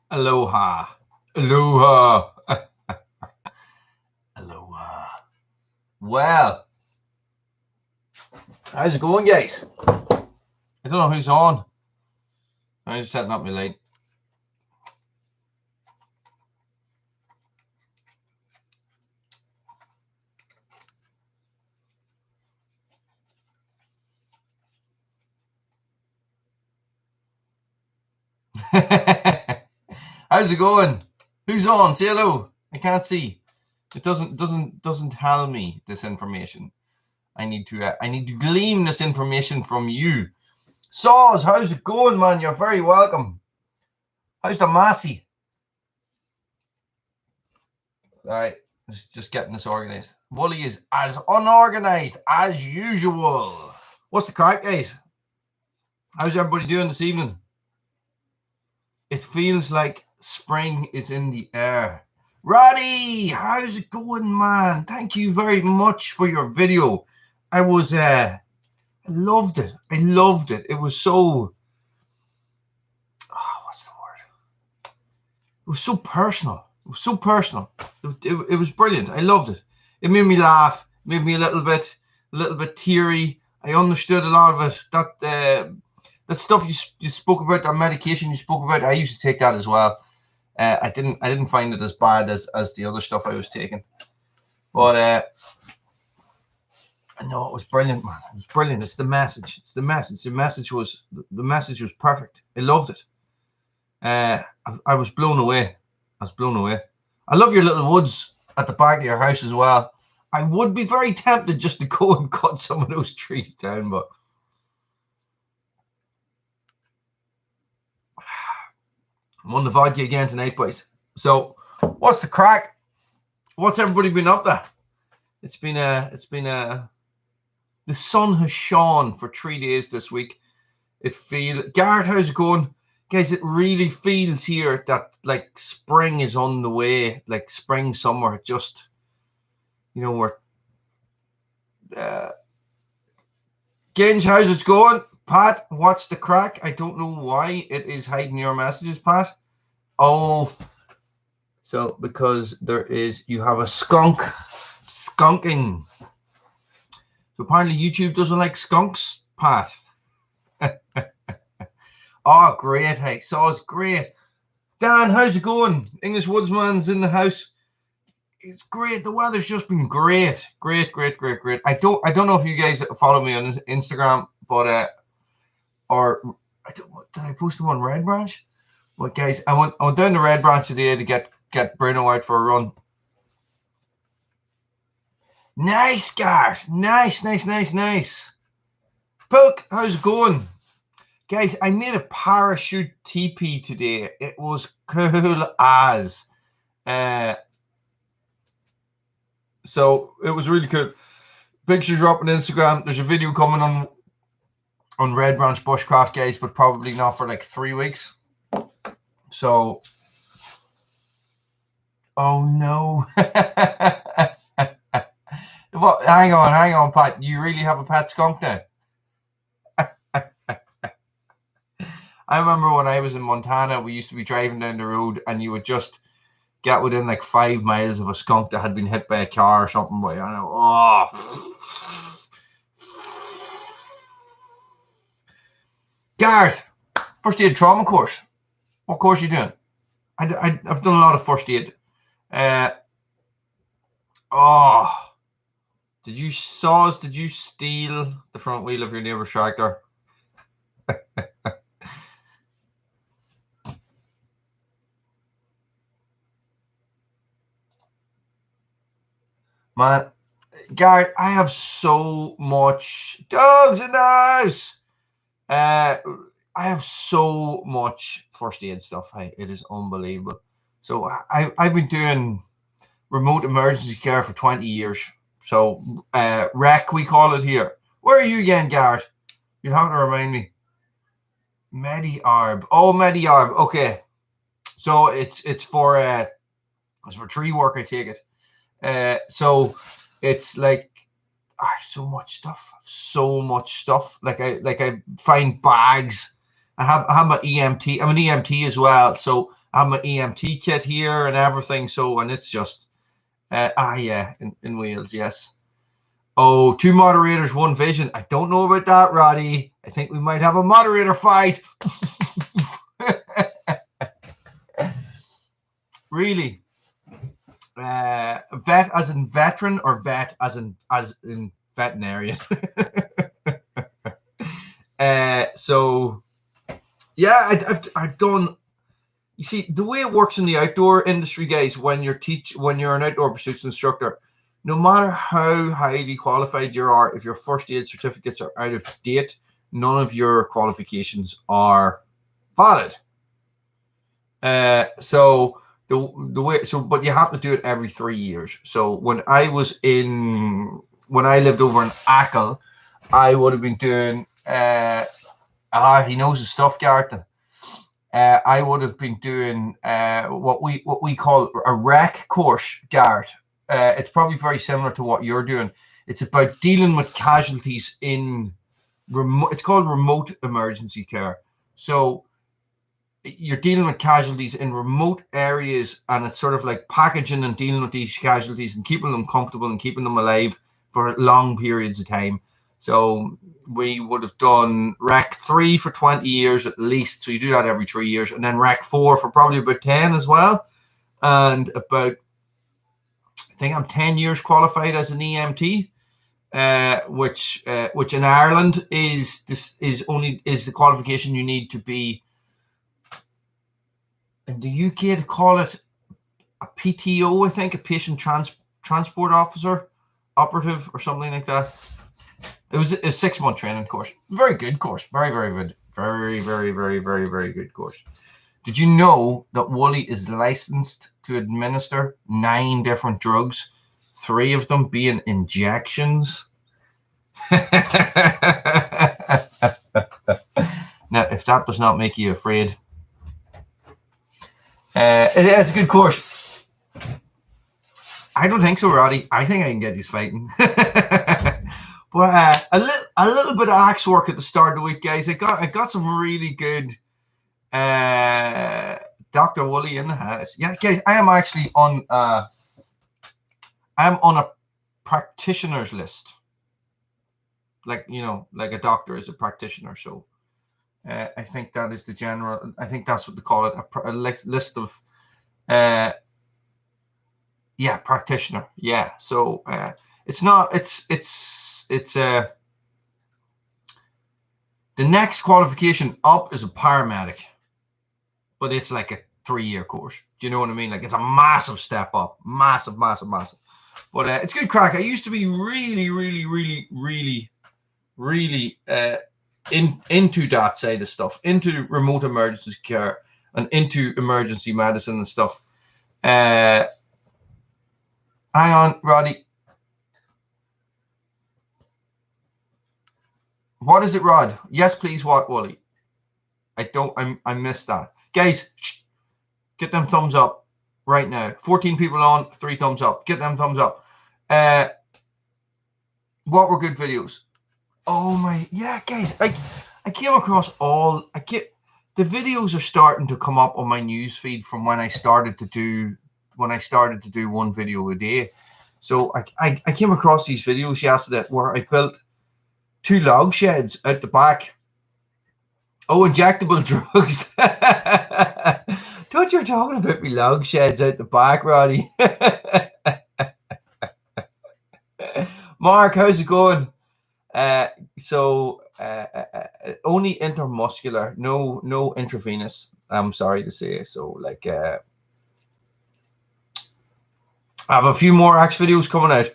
Aloha. Aloha. Aloha. Well, how's it going, guys? I don't know who's on. I'm just setting up my light. How's it going? Who's on? Say hello. I can't see. It doesn't tell me this information. I need to glean this information from you. Saws, how's it going, man? You're very welcome. How's the Massey? All right, just getting this organized. Woolly is as unorganized as usual. What's the crack, guys? How's everybody doing this evening? It feels like spring is in the air. Roddy, how's it going, man? Thank you very much for your video. I loved it. I loved it. It was so, what's the word? It was so personal. It was so personal. It was brilliant. I loved it. It made me laugh. Made me a little bit teary. I understood a lot of it. That stuff you spoke about, that medication you spoke about, I used to take that as well. I didn't find it as bad as the other stuff I was taking, but no, it was brilliant, man. It was brilliant. It's the message. It's the message. The message was perfect. I loved it. I was blown away. I was blown away. I love your little woods at the back of your house as well. I would be very tempted just to go and cut some of those trees down, but I'm on the vodka again tonight, boys. So, what's the crack? What's everybody been up to? It's been the sun has shone for 3 days this week. Garrett, how's it going? Guys, it really feels here that like spring is on the way, like spring, summer, just, we're Ginge, how's it going? Pat, what's the crack? I don't know why it is hiding your messages, Pat. Oh, so because you have a skunking. So apparently YouTube doesn't like skunks, Pat. Oh, great. Hey, so it's great. Dan, how's it going? English Woodsman's in the house. It's great. The weather's just been great. Great. I don't know if you guys follow me on Instagram, but did I post them on Red Branch? But guys, I went down to Red Branch today to get Bruno out for a run. Nice, Garth. Nice. Pilk, how's it going? Guys, I made a parachute teepee today. It was cool as. So it was really cool. Pictures are up on Instagram. There's a video coming on Red Branch Bushcraft, guys, but probably not for like 3 weeks. So, oh no. What? Hang on, Pat. You really have a pet skunk now? I remember when I was in Montana, we used to be driving down the road and you would just get within like 5 miles of a skunk that had been hit by a car or something. But Garrett, first aid trauma course. What course are you doing? I've done a lot of first aid. Did you steal the front wheel of your neighbor's tractor? Man, Garrett, I have so much dogs in the house. I have so much first aid stuff. It is unbelievable. So I've been doing remote emergency care for 20 years. So REC, we call it here. Where are you again, Garrett? You have to remind me. Mediarb. Oh, Mediarb. Okay. So it's for tree work, I take it. So it's like so much stuff. Like I find bags. I have my EMT. I'm an EMT as well, so I have my EMT kit here and everything. So, and it's just, yeah, in Wales, yes. Oh, 2 moderators, 1 vision. I don't know about that, Roddy. I think we might have a moderator fight. Really? Vet as in veteran, or vet as in veterinarian? So yeah, I've done. You see, the way it works in the outdoor industry, guys, when you're an outdoor pursuits instructor, no matter how highly qualified you are, if your first aid certificates are out of date, none of your qualifications are valid. So the way, so, but you have to do it every 3 years. So when I lived over in Achill, I would have been doing, he knows his stuff, Gareth. I would have been doing what we call a rec course, Gareth. It's probably very similar to what you're doing. It's about dealing with casualties in remote. It's called remote emergency care. So you're dealing with casualties in remote areas, and it's sort of like packaging and dealing with these casualties and keeping them comfortable and keeping them alive for long periods of time. So we would have done Rec 3 for 20 years at least. So you do that every 3 years, and then Rec 4 for probably about 10 as well. And about, I think I'm 10 years qualified as an EMT, which in Ireland is the qualification you need to be. In the UK, to call it a PTO, I think, a patient transport officer, operative, or something like that. It was a 6-month training course. Very good course. Very, very good. Very, very, very, very, very good course. Did you know that Woolly is licensed to administer 9 different drugs, 3 of them being injections? Now, if that does not make you afraid, it's a good course. I don't think so, Roddy. I think I can get these fighting. But a little bit of axe work at the start of the week, guys. I got some really good Dr. Woolly in the house. Yeah, guys, I am actually on a practitioner's list. Like, you know, like a doctor is a practitioner. So I think that is the general. I think that's what they call it, a list of. Yeah, practitioner. Yeah. So it's not. It's the next qualification up is a paramedic, but it's like a 3-year course. Do you know what I mean? Like, it's a massive step up, massive, massive, massive. But it's good crack. I used to be really, really, really, really, really into that side of stuff, into remote emergency care and into emergency medicine and stuff. Hang on, Roddy. What is it, Rod? Yes, please. What, Wally? I missed that. Guys, get them thumbs up right now. 14 people on, 3 thumbs up. Get them thumbs up. What were good videos? Oh my, yeah, guys. I came across the videos are starting to come up on my news feed from when I started to do 1 video a day. So I came across these videos yesterday where I built 2 log sheds out the back. Oh, injectable drugs. Thought you were talking about me log sheds out the back, Roddy. Mark, how's it going? So only intermuscular, no intravenous. I'm sorry to say. So like I have a few more axe videos coming out.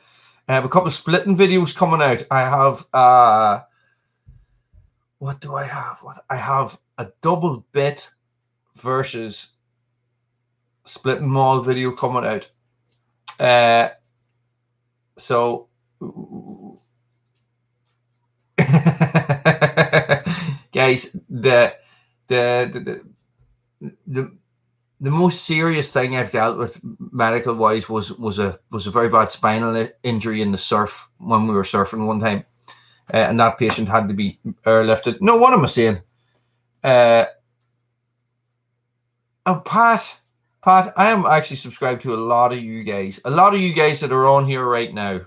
I have a couple of splitting videos coming out. I have what do I have? I have a double bit versus splitting maul video coming out. So guys, the most serious thing I've dealt with medical wise was a very bad spinal injury in the surf when we were surfing one time, and that patient had to be airlifted. No, what am I saying? Oh, Pat, I am actually subscribed to a lot of you guys. A lot of you guys that are on here right now.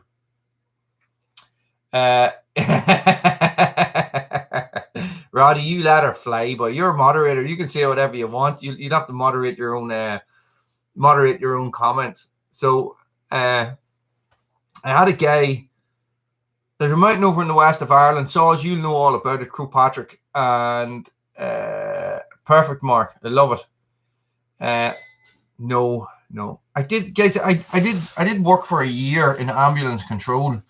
Roddy, you let her fly, but you're a moderator. You can say whatever you want. You'd have to moderate your own comments. So I had a guy. There's a mountain over in the west of Ireland. So as you'll know all about it, Patrick, and perfect, Mark. I love it. No. I did, guys. I did work for a year in ambulance control,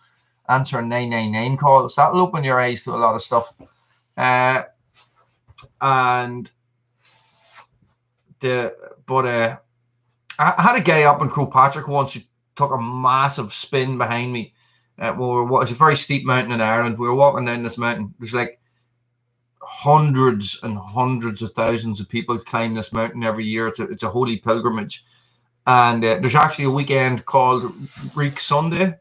answering 999 calls. That'll open your eyes to a lot of stuff. And I had a guy up in Patrick once who took a massive spin behind me. It's a very steep mountain in Ireland. We were walking down this mountain. There's like hundreds and hundreds of thousands of people climb this mountain every year. It's a holy pilgrimage. And there's actually a weekend called Reek Sunday,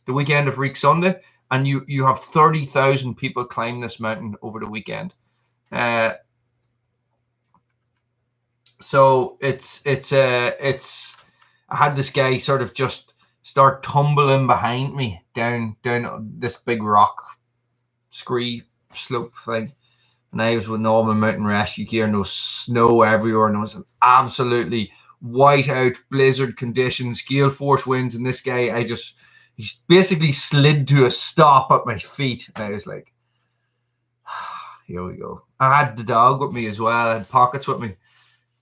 the weekend of Reek Sunday, and you have 30,000 people climb this mountain over the weekend. So it's I had this guy sort of just start tumbling behind me down this big rock scree slope thing, and I was with all my mountain rescue gear, and there was snow everywhere, and it was absolutely white out blizzard conditions, gale force winds, and this guy, he basically slid to a stop at my feet, and I was like, here we go. I had the dog with me as well. I had pockets with me.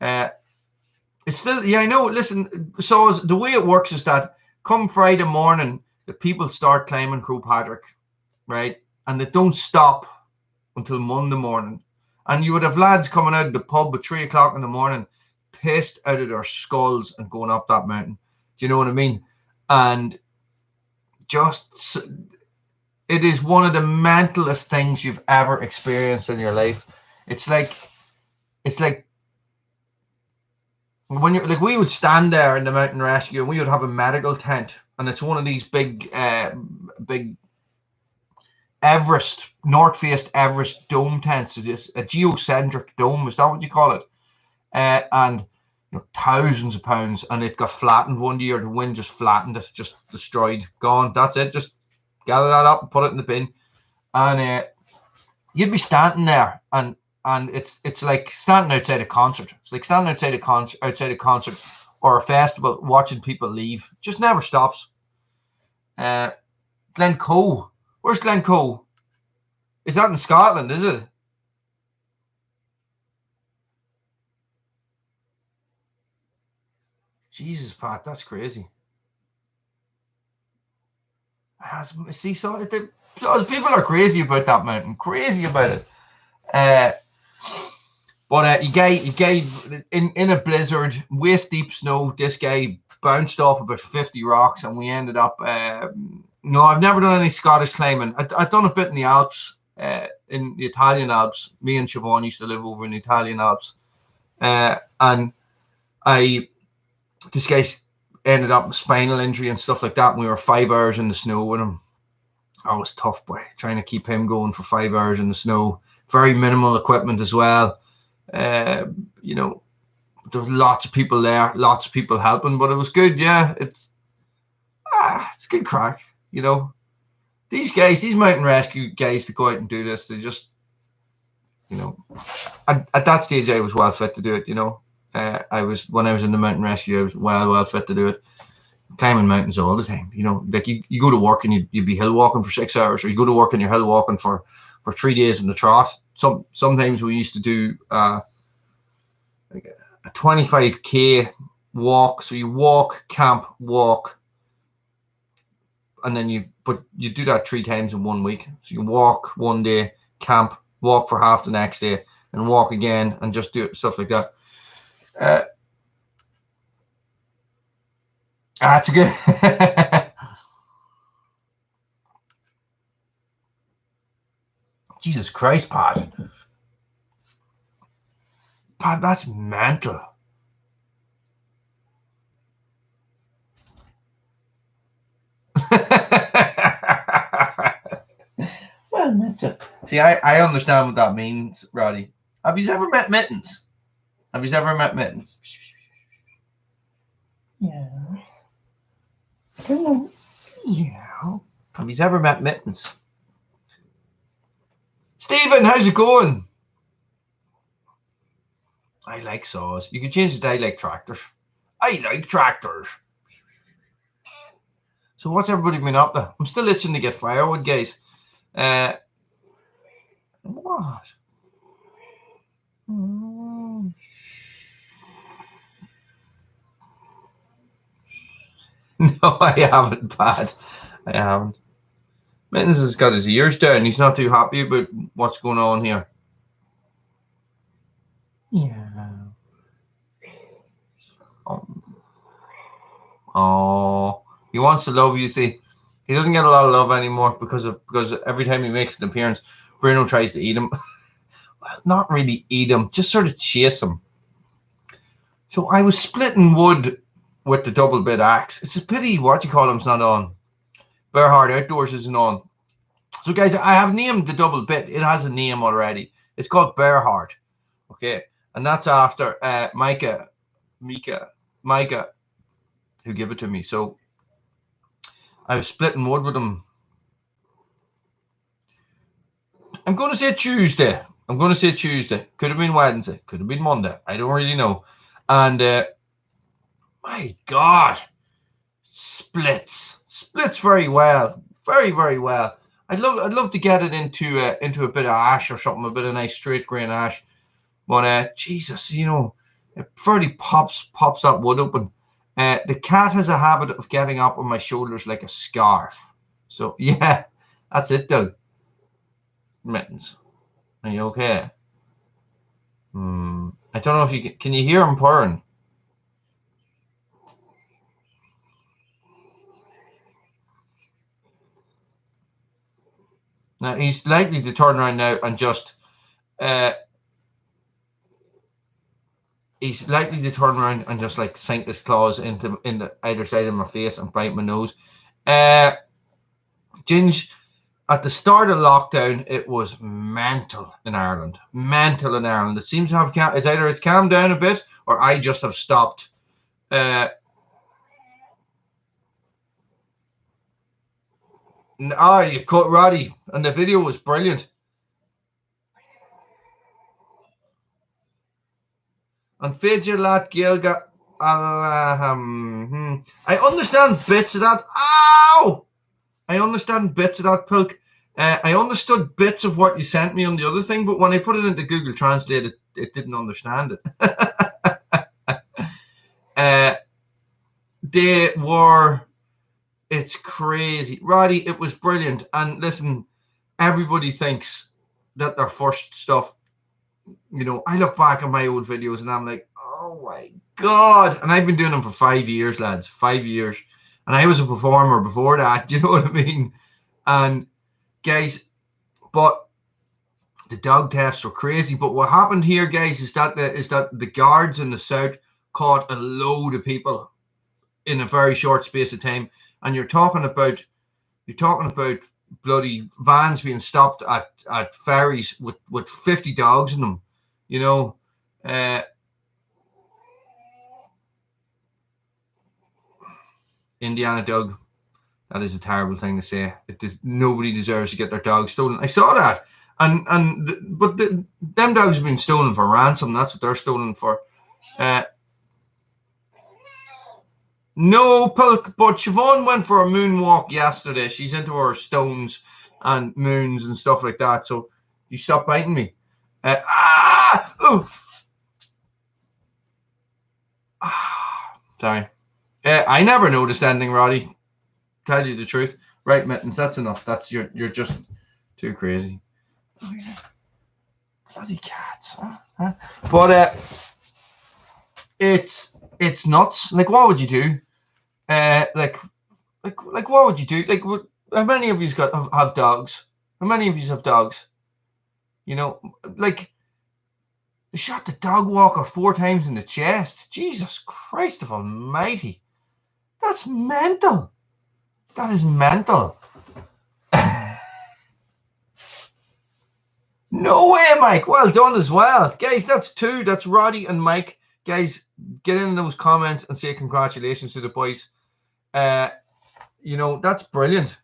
It's still, I know. Listen, so the way it works is that come Friday morning, the people start climbing Patrick, right? And they don't stop until Monday morning. And you would have lads coming out of the pub at 3 o'clock in the morning, pissed out of their skulls and going up that mountain. Do you know what I mean? And just, it is one of the mentalest things you've ever experienced in your life. It's like when you're like, we would stand there in the mountain rescue and we would have a medical tent, and it's one of these big Everest, North Face Everest dome tents. It's a geocentric dome, is that what you call it? And thousands of pounds, and it got flattened one year. The wind just flattened it, just destroyed, gone. That's it. Just gather that up and put it in the bin. And you'd be standing there, and it's like standing outside a concert. It's like standing outside a concert or a festival, watching people leave. Just never stops. Glencoe. Where's Glencoe? Is that in Scotland, is it? Jesus, Pat, that's crazy. See, so people are crazy about that mountain. Crazy about it. But you gave in a blizzard, waist deep snow. This guy bounced off about 50 rocks, and we ended up. No, I've never done any Scottish climbing. I've done a bit in the Alps, in the Italian Alps. Me and Siobhan used to live over in the Italian Alps, and this guy ended up with spinal injury and stuff like that. And we were 5 hours in the snow with him. I was tough, boy, trying to keep him going for 5 hours in the snow. Very minimal equipment as well. There was lots of people there, lots of people helping, but it was good. Yeah, it's good crack. These mountain rescue guys that go out and do this, they just, at that stage I was well fit to do it. When I was in the mountain rescue, I was well fit to do it. Climbing mountains all the time. Like you go to work and you'd be hill walking for 6 hours, or you go to work and you're hill walking for 3 days in the trot. Sometimes we used to do like a 25k walk. So you walk, camp, walk, and then you do that 3 times in 1 week. So you walk one day, camp, walk for half the next day, and walk again, and just do stuff like that. That's good. Jesus Christ, Pat. Pat, that's mental. Well, mental. See, I understand what that means, Roddy. Have you ever met Mittens? Have you ever met Mittens? Yeah. Come on. Yeah. Have you ever met Mittens? Stephen, how's it going? I like saws. You can change it. I like tractors. I like tractors. So what's everybody been up to? I'm still itching to get firewood, guys. What? No, I haven't, Pat. I haven't. Mittens has got his ears down. He's not too happy about what's going on here. Yeah. Oh, he wants to love, you see. He doesn't get a lot of love anymore because every time he makes an appearance, Bruno tries to eat him. Well, not really eat him, just sort of chase him. So I was splitting wood with the double bit axe. It's a pity what you call him's not on. Bearhard Outdoors isn't on. So guys, I have named the double bit. It has a name already. It's called Bearhard. Okay, and that's after Micah, who gave it to me. So I was splitting wood with him. I'm going to say Tuesday. Could have been Wednesday. Could have been Monday. I don't really know. And my God, splits very well, very well. I'd love to get it into a bit of ash or something, a bit of nice straight grain ash. But Jesus, you know, it fairly pops that wood open. The cat has a habit of getting up on my shoulders like a scarf. So yeah, that's it, Doug. Mittens, are you okay? I don't know if you can you hear him purring? Now he's likely to turn around now and just like sink his claws into either side of my face and bite my nose. Ginge, at the start of lockdown, it was mental in Ireland. It seems to have either it's calmed down a bit or I just have stopped. You cut Roddy, and the video was brilliant. And Fidger Lat Gilga. I understand bits of that. Ow! I understand bits of that, Pilk. I understood bits of what you sent me on the other thing, but when I put it into Google Translate, it didn't understand it. It's crazy. Roddy, it was brilliant. And listen, everybody thinks that their first stuff, you know, I look back at my old videos and I'm like, oh my God. And I've been doing them for 5 years, lads, 5 years. And I was a performer before that, you know what I mean? And guys, but the dog tests were crazy. But what happened here, guys, is that the guards in the south caught a load of people in a very short space of time. And you're talking about bloody vans being stopped at ferries with 50 dogs in them, you know. Indiana Doug, that is a terrible thing to say. Nobody deserves to get their dogs stolen. I saw that, but them dogs have been stolen for ransom. That's what they're stolen for. No, Pilk, but Siobhan went for a moonwalk yesterday. She's into her stones and moons and stuff like that. So you stop biting me. Sorry. I never noticed anything, Roddy. Tell you the truth. Right, Mittens, that's enough. You're just too crazy. Oh, yeah. Bloody cats. Huh? But it's nuts. Like, what would you do? Like what would you do? Like, how many of you have dogs? How many of you have dogs? You know, like, they shot the dog walker 4 times in the chest. Jesus Christ of Almighty. That's mental. That is mental. No way, Mike. Well done as well. Guys, that's 2. That's Roddy and Mike. Guys, get in those comments and say congratulations to the boys. You know, that's brilliant.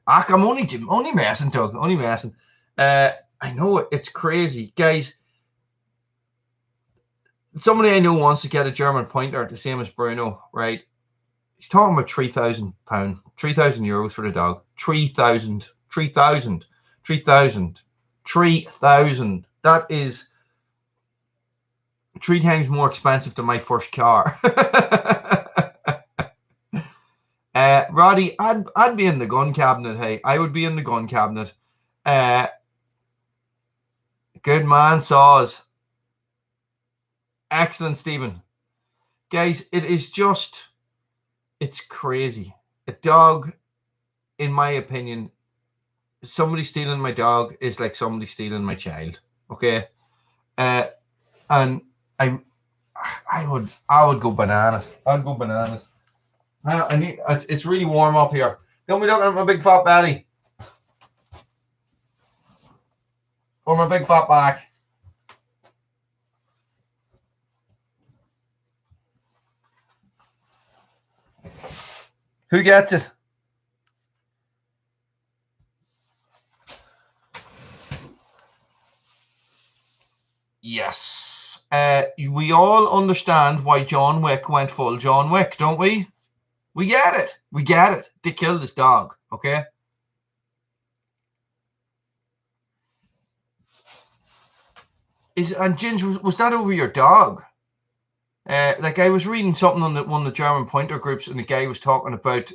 I'm only messing, Doug. Only messing. I know it's crazy. Guys, somebody I know wants to get a German pointer, the same as Bruno, right? He's talking about £3,000, €3,000 for the dog. 3,000. That is 3 times more expensive than my first car. Roddy, I'd be in the gun cabinet. Hey, I would be in the gun cabinet. Good man, Saws. Excellent, Stephen. Guys, it's crazy. A dog, in my opinion, somebody stealing my dog is like somebody stealing my child. Okay, and I would go bananas. I'd go bananas. It's really warm up here. Don't be looking at my big fat belly or my big fat back. Who gets it? Yes. We all understand why John Wick went full John Wick, don't we? We get it. We get it. They killed this dog, okay? And Ginge, was that over your dog? Like I was reading something on one of the German pointer groups, and the guy was talking about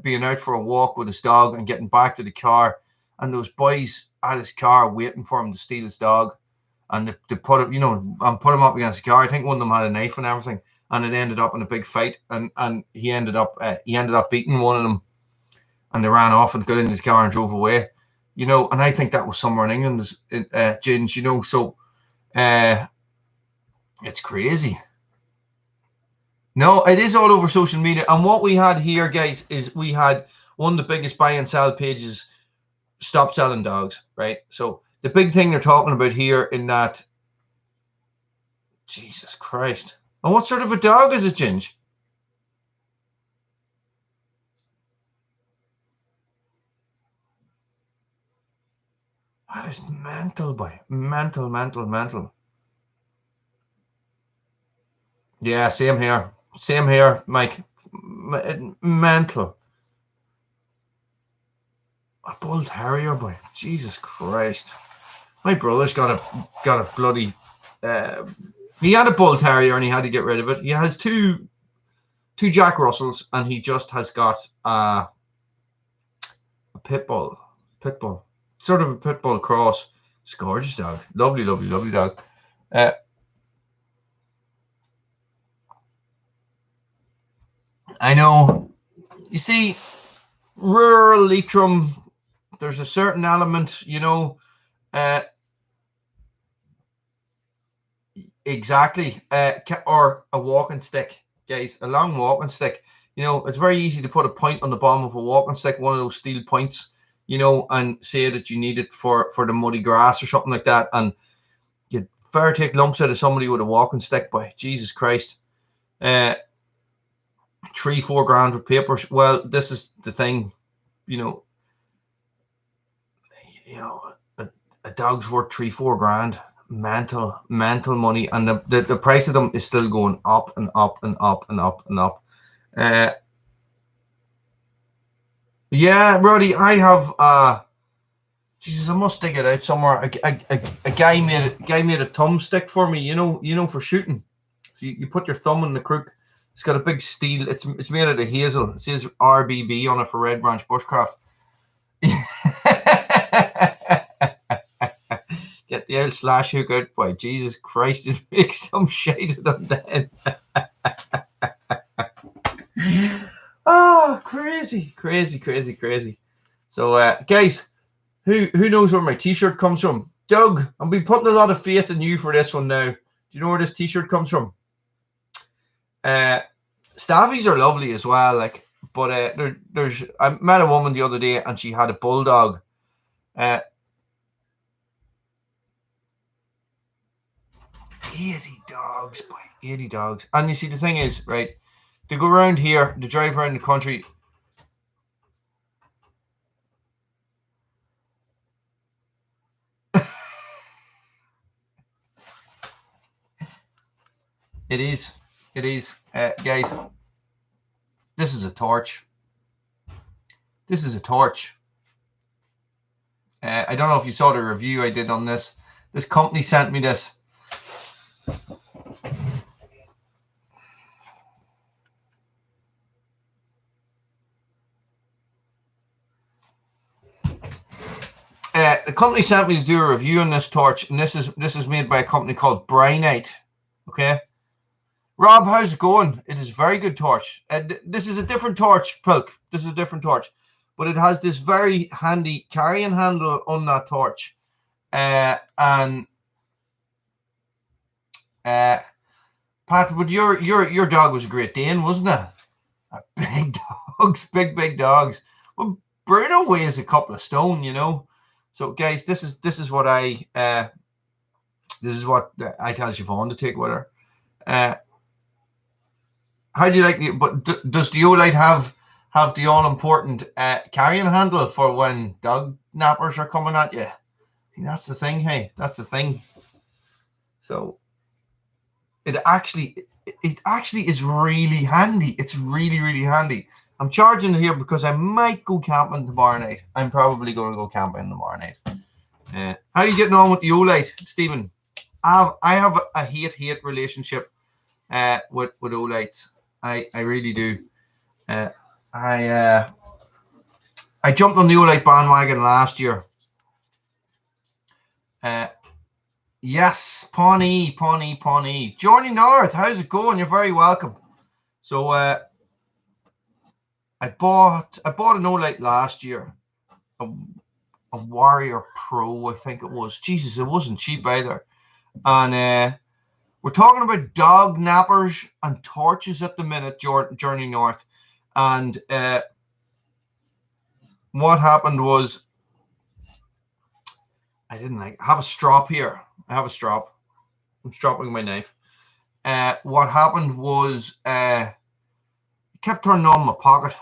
being out for a walk with his dog and getting back to the car, and those boys at his car waiting for him to steal his dog, and they put him, and put him up against the car. I think one of them had a knife and everything, and it ended up in a big fight, and he ended up beating one of them, and they ran off and got in his car and drove away, and I think that was somewhere in England, Ginge, so it's crazy. No, it is all over social media. And what we had here, guys, is we had one of the biggest buy and sell pages stop selling dogs, right? So the big thing they're talking about here in that, Jesus Christ. And what sort of a dog is it, Ginge? That is mental, boy. Mental. Yeah, same here. Same here, Mike. Mental. A bull terrier, boy. Jesus Christ. My brother's got a bloody he had a bull terrier and he had to get rid of it. He has two Jack Russells and he just has got a pit bull. Sort of a pit bull cross. It's a gorgeous dog. Lovely dog. I know. You see, rural Leitrim, there's a certain element, exactly, or a walking stick, guys, a long walking stick. It's very easy to put a point on the bottom of a walking stick, one of those steel points, and say that you need it for the muddy grass or something like that, and you'd fair take lumps out of somebody with a walking stick, by Jesus Christ. 3-4 grand with papers. Well, this is the thing, a dog's worth 3-4 grand. Mental money, and the price of them is still going up and up. Yeah, Roddy, I have Jesus, I must dig it out somewhere. A guy made a thumbstick for me, for shooting. So you put your thumb in the crook. It's got a big steel. It's made out of hazel. It says RBB on it for Red Branch Bushcraft. Get the old slash hook out, boy. Jesus Christ, it makes some shade of them then. Oh, crazy. So, guys, who knows where my t-shirt comes from? Doug, I'll be putting a lot of faith in you for this one now. Do you know where this t-shirt comes from? Staffies are lovely as well, but I met a woman the other day and she had a bulldog. 80 dogs, boy. 80 dogs. And you see, the thing is, right, they go around here, they drive around the country. It is. It is. Guys, this is a torch. This is a torch. I don't know if you saw the review I did on this. This company sent me this. The company sent me to do a review on this torch, and this is made by a company called Brynite. Okay, Rob, how's it going? It is a very good torch. This is a different torch, Pilk. This is a different torch, but it has this very handy carrying handle on that torch. And Pat, but your dog was a Great Dane, wasn't it? Big dogs, big dogs. Well, Bruno weighs a couple of stone, you know. So, guys, this is what I tell Siobhan to take with her. How do you like it? But does the Olight have the all important carrying handle for when dog nappers are coming at you? See, that's the thing. Hey, that's the thing. So it actually is really handy. It's really handy. I'm charging it here because I might go camping tomorrow night. I'm probably going to go camping tomorrow night. How are you getting on with the Olight, Stephen? I have a hate relationship with Olights. I really do. I jumped on the Olight bandwagon last year. Yes, Pawnee. Johnny North, how's it going? You're very welcome. So I bought an Olight last year, a Warrior Pro, I think it was. Jesus, it wasn't cheap either. And we're talking about dog nappers and torches at the minute, Journey North. And what happened was, I have a strop here. I have a strop. I'm stropping my knife. What happened was it kept turning on my pocket.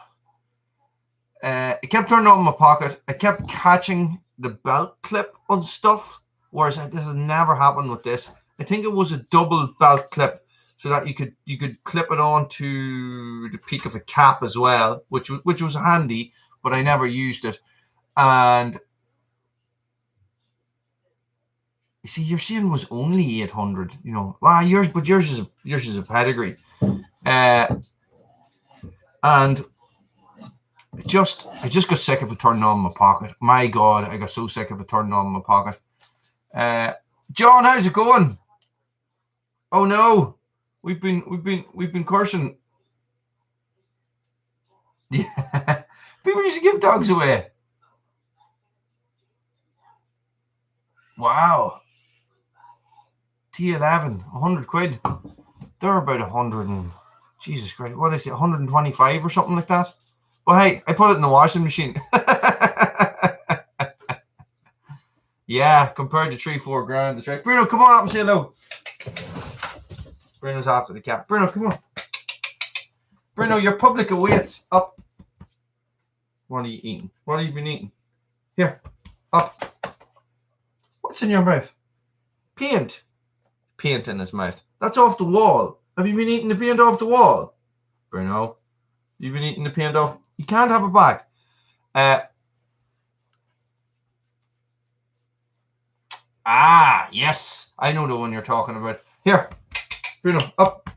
I kept catching the belt clip on stuff, whereas this has never happened with this. I think it was a double belt clip, so that you could clip it onto the peak of the cap as well, which was handy, but I never used it. And you see, your Shane was only 800. You know, wow, yours is a pedigree, and I just got sick of it turning on my pocket. My God, I got so sick of it turning on my pocket. John, how's it going? Oh no, we've been cursing. Yeah, people used to give dogs away. Wow. T11, 100 quid. They're about 100 and Jesus Christ, what is it, 125 or something like that? Well, hey, I put it in the washing machine. Yeah, compared to 3-4 grand, that's right. Bruno, come on up and say hello. Bruno's after the cat. Bruno, come on. Bruno, your public awaits. Up. What are you eating? What have you been eating? Here, up. What's in your mouth? Paint. Paint in his mouth. That's off the wall. Have you been eating the paint off the wall? Bruno, you've been eating the paint off. You can't have it back. Yes. I know the one you're talking about. Here, Bruno, up.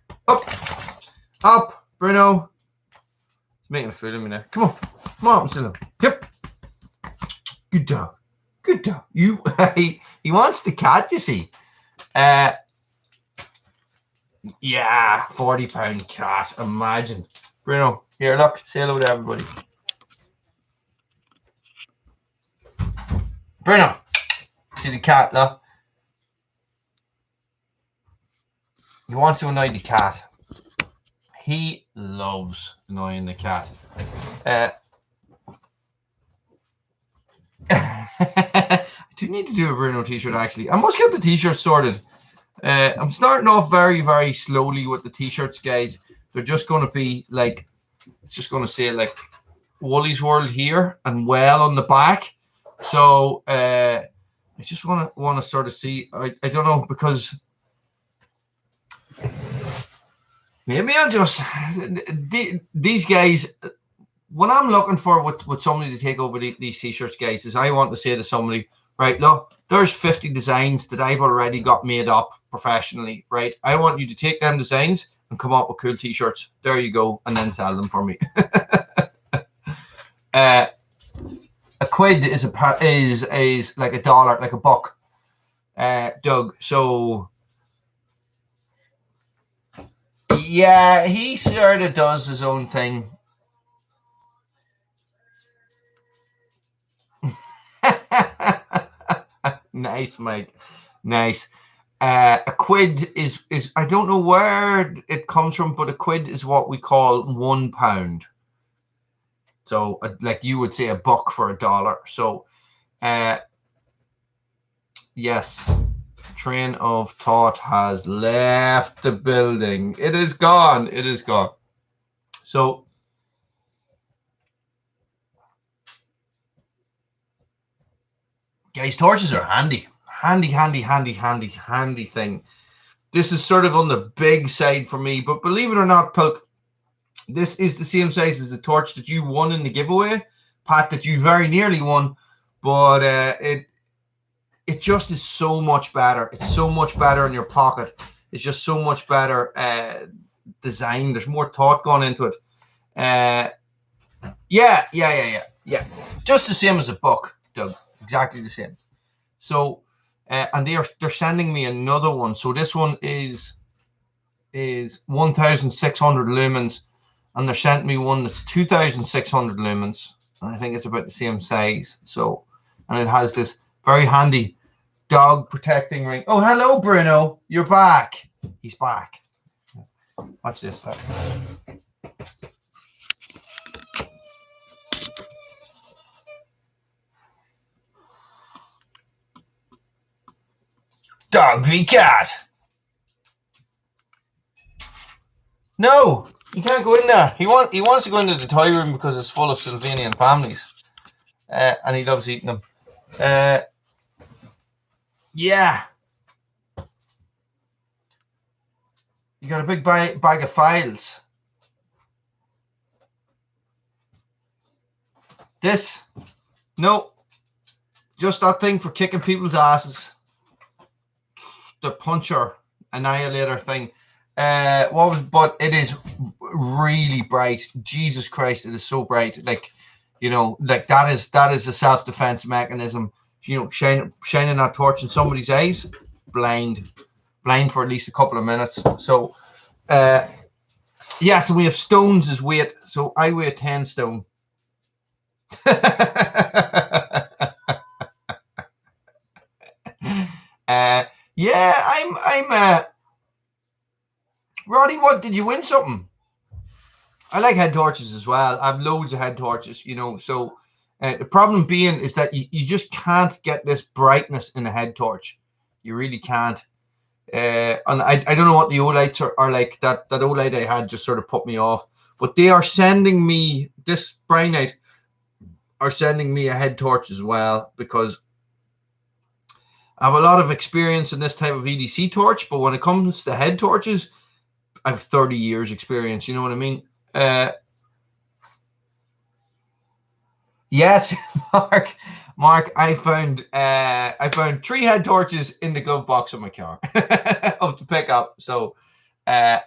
Bruno. He's making a fool of me now. Come on, Stella. Yep. Good dog. You, he wants the cat, you see. Yeah, 40-pound cat. Imagine. Bruno, here, look. Say hello to everybody. Bruno, see the cat, look. He wants to annoy the cat. He loves annoying the cat. I do need to do a Bruno t-shirt, actually. I must get the t-shirt sorted. I'm starting off very, very slowly with the t-shirts, guys. They're just going to be like, it's just going to say like Woolys World here and well on the back. So I just want to sort of see. I don't know, because maybe I'll just these guys. What I'm looking for with somebody to take over these t-shirts, guys, is I want to say to somebody, right, look, there's 50 designs that I've already got made up professionally, right? I want you to take them designs and come up with cool t-shirts. There you go, and then sell them for me. A quid is like $1, like a buck, Doug. So yeah, he sort of does his own thing. Nice, Mike. Nice. A quid is I don't know where it comes from, but a quid is what we call £1. So like you would say a buck for $1. So yes, train of thought has left the building. It is gone. It is gone. So guys, torches are handy thing. This is sort of on the big side for me, but believe it or not, Pilk, this is the same size as the torch that you won in the giveaway, Pat, that you very nearly won, but it just is so much better. It's so much better in your pocket. It's just so much better design. There's more thought gone into it. Yeah. Just the same as a book, Doug. Exactly the same. So, and they're sending me another one. So this one is 1,600 lumens, and they're sending me one that's 2,600 lumens. And I think it's about the same size. So, and it has this very handy dog protecting ring. Oh, hello, Bruno. You're back. He's back. Watch this stuff. Dog v cat. No, you can't go in there. He wants to go into the toy room because it's full of Sylvanian families, and he loves eating them. Yeah. You got a big bag of files. This? No. Just that thing for kicking people's asses. The puncher annihilator thing. But it is really bright. Jesus Christ, it is so bright. Like, you know, like that is a self-defense mechanism. You know, shining that torch in somebody's eyes, blind for at least a couple of minutes. So yeah, so we have stones as weight. So I weigh 10 stone. Yeah, I'm Roddy, what, did you win something? I like head torches as well. I have loads of head torches, you know. So the problem being is that you just can't get this brightness in a head torch. You really can't. And I don't know what the Olights are like. That Olight I had just sort of put me off. But they are sending me, this Brianite are sending me a head torch as well, because I have a lot of experience in this type of EDC torch. But when it comes to head torches, I have 30 years experience. You know what I mean? Yes, Mark, I found 3 head torches in the glove box of my car of the pickup. So it's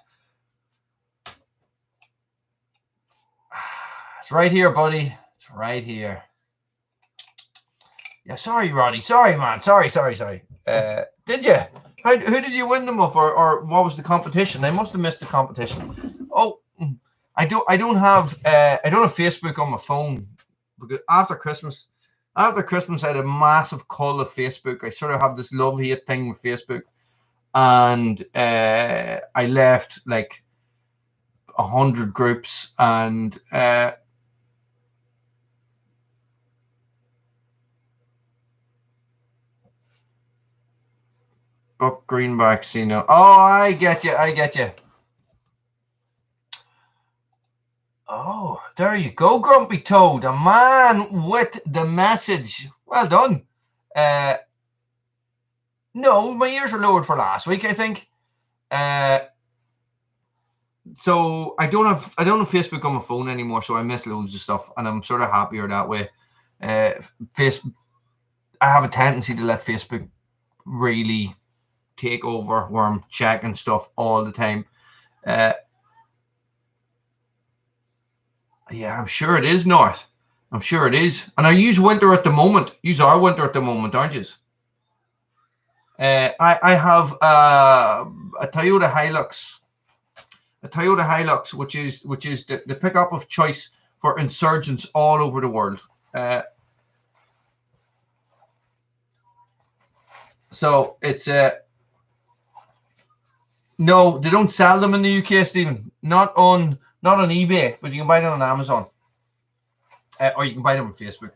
right here, buddy. It's right here. Yeah, sorry, Roddy. Sorry, man. Sorry. Did you? Who did you win them off, or what was the competition? I must have missed the competition. Oh, I don't have Facebook on my phone, because after Christmas I had a massive cull of Facebook. I sort of have this love-hate thing with Facebook, and I left like 100 groups, and Buck greenbacks, you know. Oh, I get you. I get you. Oh, there you go, Grumpy Toad, a man with the message. Well done. No, my ears are lowered for last week, I think. So I don't have Facebook on my phone anymore, so I miss loads of stuff, and I'm sort of happier that way. I have a tendency to let Facebook really take over, where I'm checking stuff all the time. Yeah, I'm sure it is, North. I'm sure it is. And I use winter at the moment. Use our winter at the moment, aren't you? I have a Toyota Hilux. A Toyota Hilux, which is the pickup of choice for insurgents all over the world. So it's no, they don't sell them in the UK, Stephen. Not on eBay, but you can buy them on Amazon, or you can buy them on Facebook.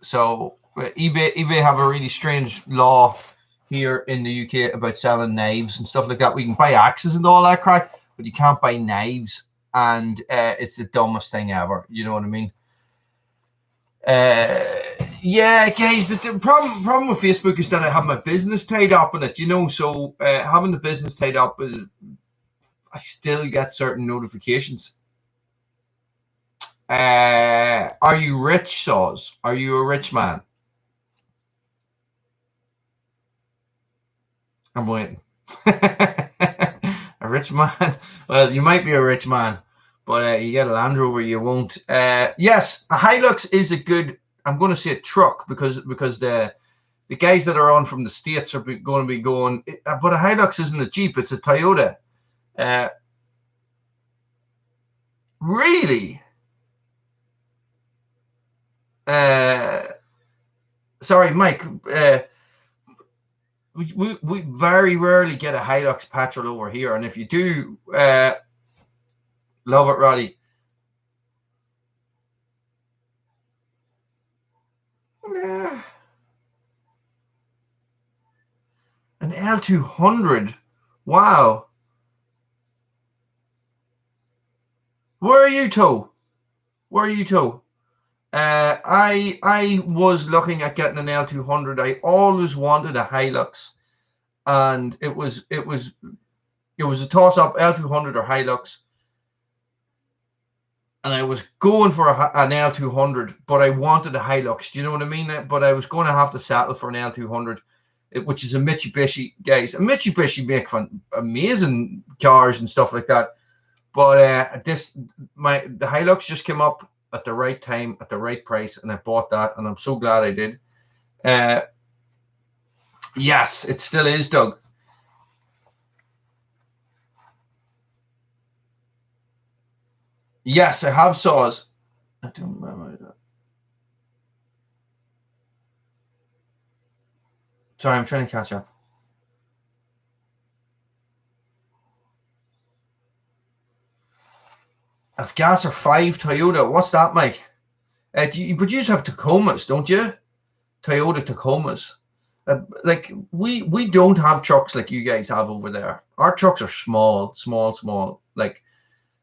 So eBay have a really strange law here in the UK about selling knives and stuff like that. We can buy axes and all that crap, but you can't buy knives, and it's the dumbest thing ever. You know what I mean? Yeah, guys, the problem with Facebook is that I have my business tied up in it, you know. So having the business tied up, I still get certain notifications. Are you rich, Saws? Are you a rich man? I'm waiting. A rich man? Well, you might be a rich man, but you get a Land Rover, you won't. Yes, a Hilux is a good. I'm going to say a truck because the guys that are on from the States are going to be going. But a Hilux isn't a Jeep; it's a Toyota. Really? Sorry, Mike. We very rarely get a Hilux petrol over here, and if you do, love it, Roddy. An L200. Wow. Where are you, Toe? Where are you, Toe? I was looking at getting an L200. I always wanted a Hilux, and it was a toss up, L200 or Hilux. And I was going for an L200, but I wanted a Hilux. Do you know what I mean? But I was going to have to settle for an L200, which is a Mitsubishi, guys. A Mitsubishi make amazing cars and stuff like that. But the Hilux just came up at the right time, at the right price, and I bought that, and I'm so glad I did. Yes, it still is, Doug. Yes, I have Saws. I don't remember that. Sorry, I'm trying to catch up. I've gas or 5 Toyota. What's that, Mike? But you just have Tacomas, don't you? Toyota Tacomas. Like we don't have trucks like you guys have over there. Our trucks are small. Like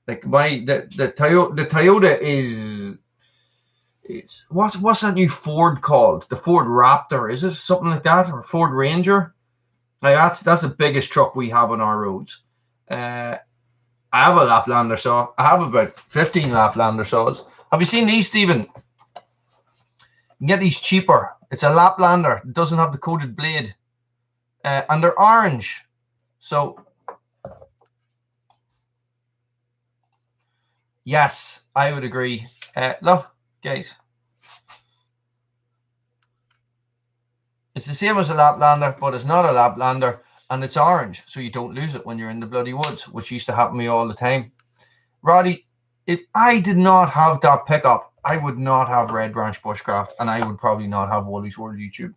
the Toyota is what's that new Ford called? The Ford Raptor, is it something like that, or Ford Ranger? Like that's the biggest truck we have on our roads. I have a Laplander saw. I have about 15 Laplander saws. Have you seen these, Stephen? You can get these cheaper. It's a Laplander. It doesn't have the coated blade, and they're orange. So yes, I would agree. Look, guys, it's the same as a Laplander, but it's not a Laplander, and it's orange, so you don't lose it when you're in the bloody woods, which used to happen to me all the time. Roddy, if I did not have that pickup, I would not have Red Branch Bushcraft, and I would probably not have Woolys World YouTube.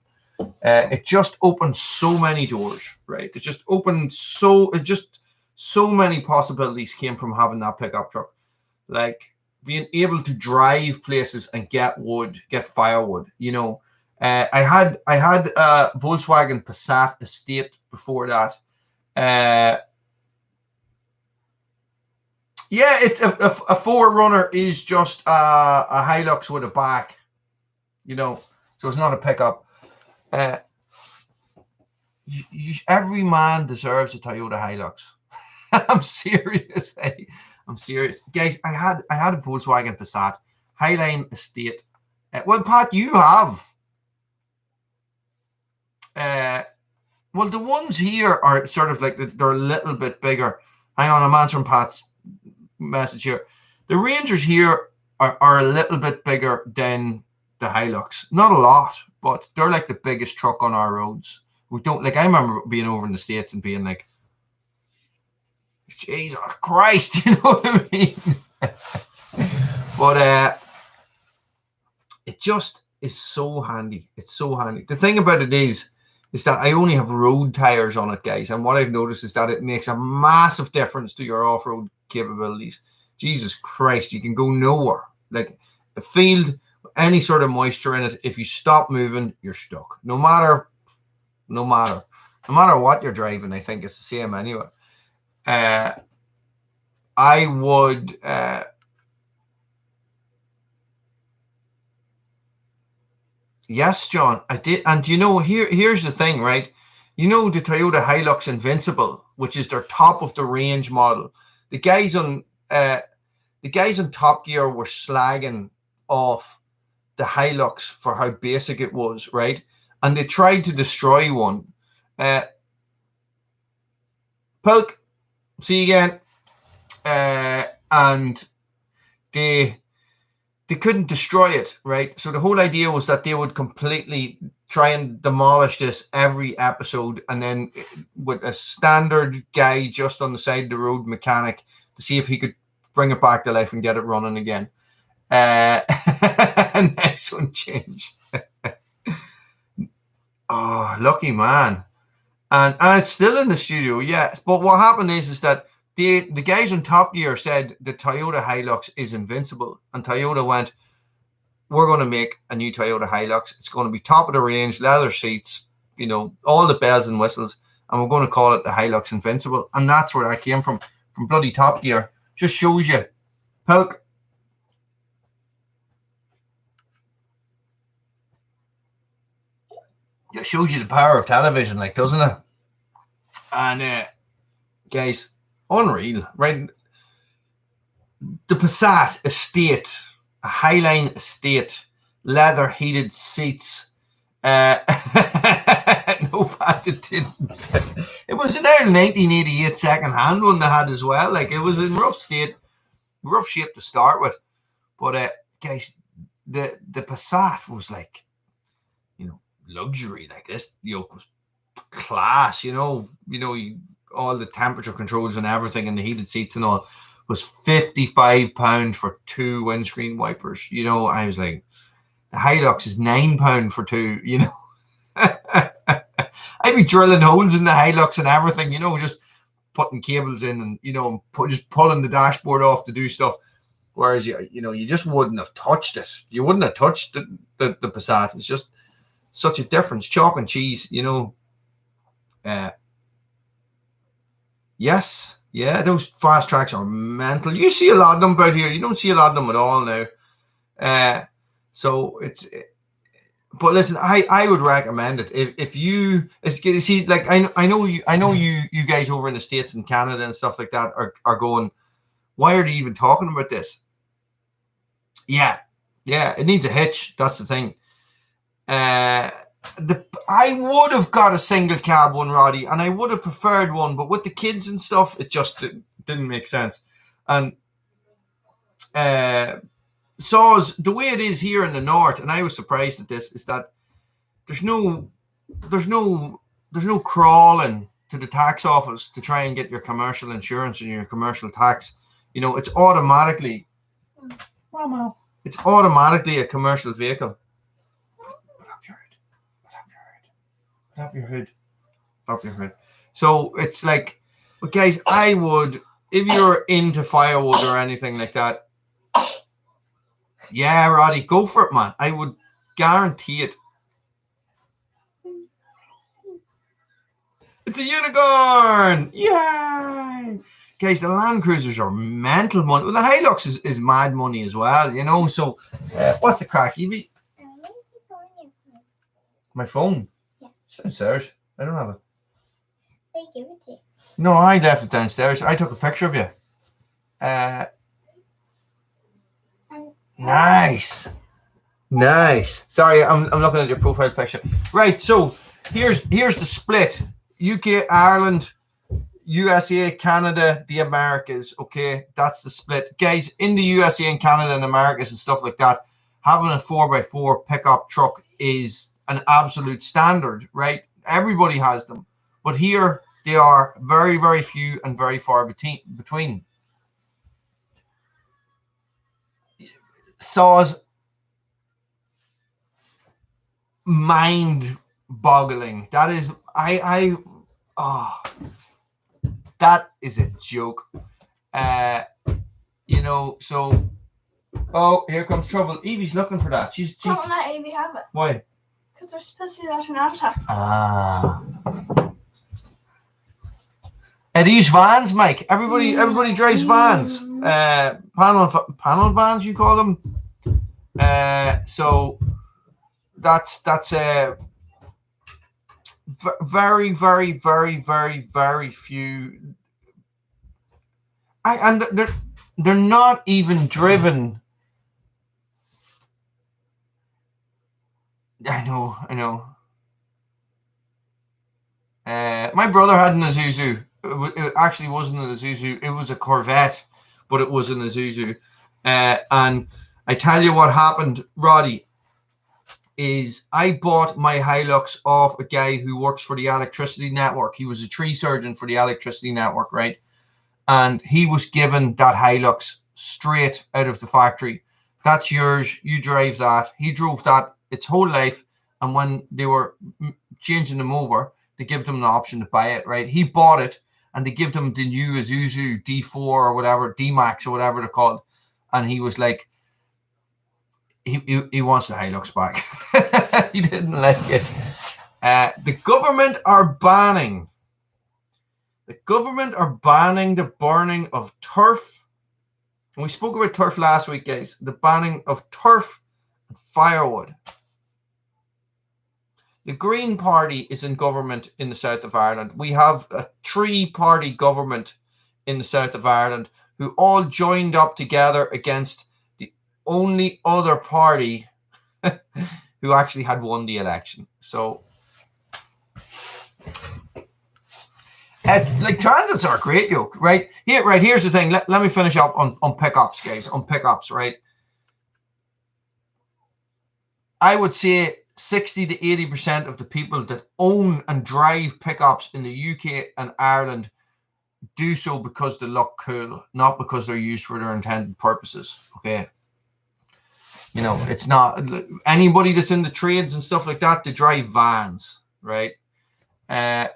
It just opened so many doors, right? It just opened so many possibilities came from having that pickup truck. Like being able to drive places and get wood, get firewood, you know, I had a Volkswagen Passat Estate before that. Yeah, it's a Forerunner is just a Hilux with a back, you know, so it's not a pickup. Every man deserves a Toyota Hilux. I'm serious. Hey? I'm serious, guys. I had a Volkswagen Passat Highline Estate. Well, Pat, you have. Well, the ones here are sort of like they're a little bit bigger. Hang on, I'm answering Pat's message here. The Rangers here are a little bit bigger than the Hilux. Not a lot, but they're like the biggest truck on our roads. We don't like. I remember being over in the States and being like, Jesus Christ, you know what I mean? But it just is so handy. It's so handy. The thing about it is that I only have road tires on it, guys. And what I've noticed is that it makes a massive difference to your off-road capabilities. Jesus Christ, you can go nowhere. Like a field, any sort of moisture in it, if you stop moving, you're stuck. No matter what you're driving, I think it's the same anyway. I would yes, John, I did. And you know, here's the thing, right? You know the Toyota Hilux Invincible, which is their top of the range model. The guys on Top Gear were slagging off the Hilux for how basic it was, right? And they tried to destroy one. Pilk, see you again. And they couldn't destroy it, right? So the whole idea was that they would completely try and demolish this every episode, and then with a standard guy just on the side of the road mechanic to see if he could bring it back to life and get it running again. Next one change. Oh, lucky man. And it's still in the studio, yeah. But what happened is that the guys on Top Gear said the Toyota Hilux is invincible, and Toyota went, we're going to make a new Toyota Hilux. It's going to be top of the range, leather seats, you know, all the bells and whistles, and we're going to call it the Hilux Invincible. And that's where I came from bloody Top Gear. Just shows you. Pilk. It shows you the power of television, like, doesn't it? And guys, unreal, right? The Passat Estate, a Highline Estate, leather heated seats. No, Pat, it didn't. It was an early 1988 second-hand one they had as well. Like, it was in rough shape to start with. But guys, the Passat was like, you know, luxury. Like, this yoke was class. You know, all the temperature controls and everything, and the heated seats and all. Was £55 for 2 windscreen wipers. You know, I was like, the Hilux is £9 for 2. You know, I'd be drilling holes in the Hilux and everything. You know, just putting cables in and just pulling the dashboard off to do stuff. Whereas you just wouldn't have touched it. You wouldn't have touched the Passat. It's just such a difference. Chalk and cheese. You know. Yes. Yeah, those fast tracks are mental. You see a lot of them about here. You don't see a lot of them at all now. So it's. But listen, I would recommend it if you see, like, I know you guys over in the States and Canada and stuff like that are going, why are they even talking about this? Yeah, it needs a hitch. That's the thing. I would have got a single cab one, Roddy, and I would have preferred one, but with the kids and stuff, it just didn't make sense. And Saws, the way it is here in the north, and I was surprised at this, is that there's no crawling to the tax office to try and get your commercial insurance and your commercial tax. You know, it's automatically a commercial vehicle. Up your hood. So it's like, but guys, I would, if you're into firewood or anything like that, yeah, Roddy, go for it, man. I would guarantee it. It's a unicorn! Yay! Guys, the Land Cruisers are mental money. Well, the Hilux is mad money as well, you know. So, what's the crack, Evie? My phone? Yeah. It's downstairs. I don't have it. They give it to you. No, I left it downstairs. I took a picture of you. Nice. Nice. Sorry, I'm looking at your profile picture. Right, so here's the split. UK, Ireland, USA, Canada, the Americas. Okay, that's the split. Guys, in the USA and Canada and Americas and stuff like that, having a 4x4 pickup truck is an absolute standard, right? Everybody has them. But here they are very, very few and very far between. Saws mind-boggling. That is, that is a joke. You know, so, oh, here comes trouble. Evie's looking for that. Don't let Evie have it. Why? Because they're supposed to do that in Avatar. Ah. Are these vans, Mike? Everybody drives vans. Panel vans, you call them. So that's very, very, very, very, very few. And they're not even driven. I know. My brother had an Isuzu. It actually wasn't an Isuzu. It was a Corvette, but it was an Isuzu. And I tell you what happened, Roddy, is I bought my Hilux off a guy who works for the electricity network. He was a tree surgeon for the electricity network, right? And he was given that Hilux straight out of the factory. That's yours. You drive that. He drove that its whole life. And when they were changing them over, they give them the option to buy it, right? He bought it, and they give them the new Isuzu D4 or whatever, D-Max or whatever they're called. And he was like, he wants the Hilux back. He didn't like it. The government are banning the burning of turf. And we spoke about turf last week, guys. The banning of turf and firewood. The Green Party is in government in the south of Ireland. We have a three-party government in the south of Ireland who all joined up together against the only other party who actually had won the election. So, like, transits are a great yoke, right? Here's the thing. Let me finish up on pickups, guys. On pickups, right? I would say 60 to 80% of the people that own and drive pickups in the UK and Ireland do so because they look cool, not because they're used for their intended purposes. Okay. You know, it's not anybody that's in the trades and stuff like that. They drive vans, right? They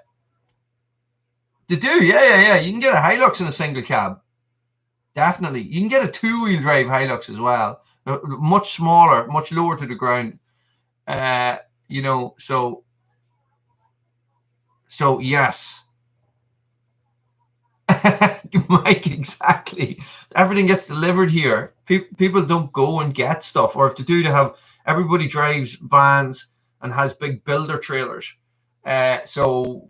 do, yeah. You can get a Hilux in a single cab. Definitely. You can get a two-wheel drive Hilux as well. Much smaller, much lower to the ground. You know, so yes. Mike, exactly. Everything gets delivered here. People don't go and get stuff, or if they do, everybody drives vans and has big builder trailers. So,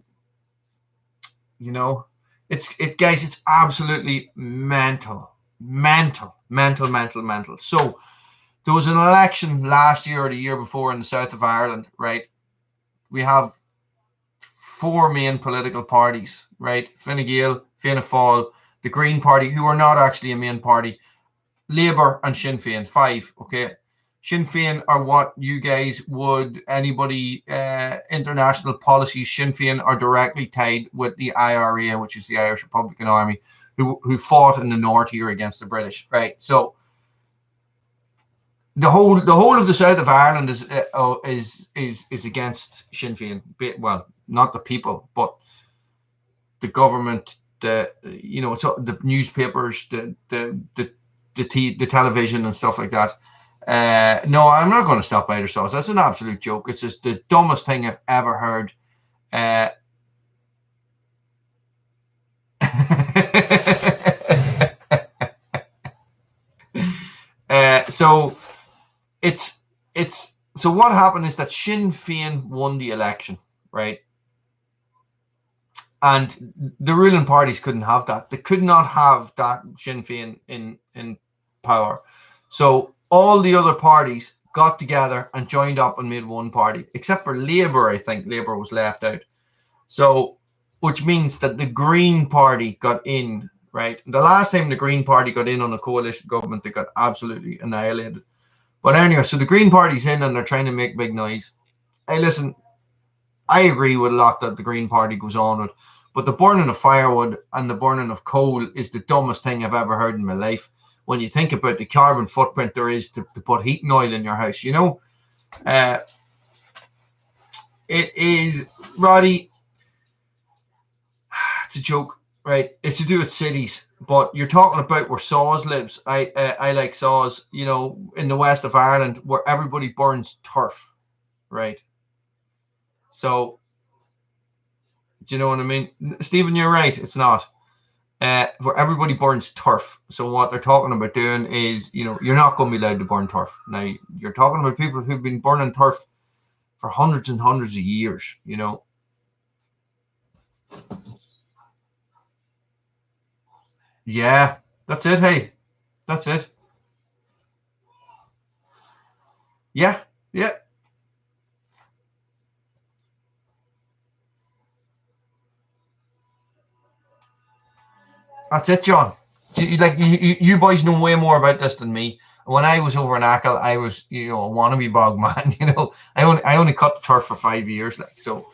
you know, guys, it's absolutely mental. So there was an election last year or the year before in the south of Ireland, right? We have four main political parties, right? Fine Gael, Fianna Fáil, the Green Party, who are not actually a main party, Labour, and Sinn Féin. Five, okay? Sinn Féin are what you guys would, anybody, international policies, Sinn Féin are directly tied with the IRA, which is the Irish Republican Army, who fought in the north here against the British, right? So the whole of the south of Ireland is against Sinn Féin. Well, not the people, but the government, the newspapers, the television and stuff like that. No, I'm not going to stop either sauce. That's an absolute joke. It's just the dumbest thing I've ever heard. So so what happened is that Sinn Féin won the election, right? And the ruling parties couldn't have that. They could not have that Sinn Féin in power. So all the other parties got together and joined up and made one party, except for Labour. I think Labour was left out. So, which means that the Green Party got in, right? The last time the Green Party got in on a coalition government, they got absolutely annihilated. But anyway, so the Green Party's in and they're trying to make big noise. Hey, listen, I agree with a lot that the Green Party goes on with, but the burning of firewood and the burning of coal is the dumbest thing I've ever heard in my life. When you think about the carbon footprint there is to put heating oil in your house, you know, it is, Roddy, it's a joke, right? It's to do with cities, but you're talking about where Saws lives. I like Saws, you know, in the west of Ireland, where everybody burns turf, right? So, do you know what I mean? Stephen, you're right. It's not. Where everybody burns turf. So what they're talking about doing is, you know, you're not going to be allowed to burn turf. Now, you're talking about people who've been burning turf for hundreds and hundreds of years, you know. Yeah, that's it. Hey, that's it. Yeah, yeah. That's it, John. You boys know way more about this than me. When I was over in Achill, I was, you know, a wannabe bog man. You know, I only cut the turf for 5 years, like so.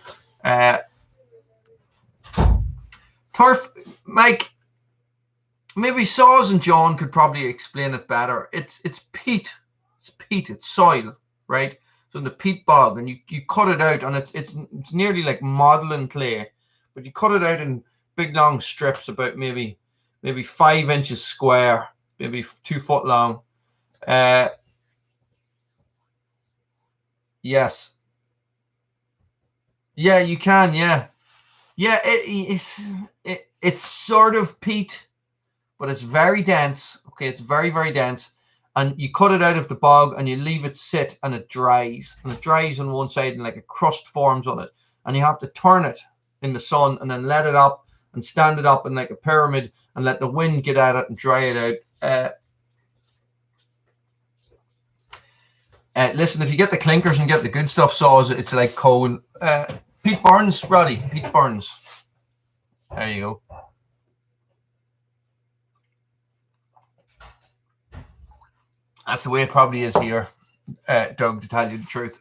Turf, Mike. Maybe Saws and John could probably explain it better. It's peat. It's peat. It's soil, right? So in the peat bog, and you cut it out, and it's nearly like modeling clay, but you cut it out in big long strips, about maybe 5 inches square, maybe 2 foot long. Yes. Yeah, you can. Yeah, yeah. It's sort of peat, but it's very dense. Okay, it's very, very dense. And you cut it out of the bog and you leave it sit and it dries. And it dries on one side and like a crust forms on it. And you have to turn it in the sun and then let it up and stand it up in like a pyramid and let the wind get at it and dry it out. Listen, if you get the clinkers and get the good stuff, Saws, it's like coal. Pete Burns, Roddy. Pete Burns. There you go. That's the way it probably is here, Doug, to tell you the truth.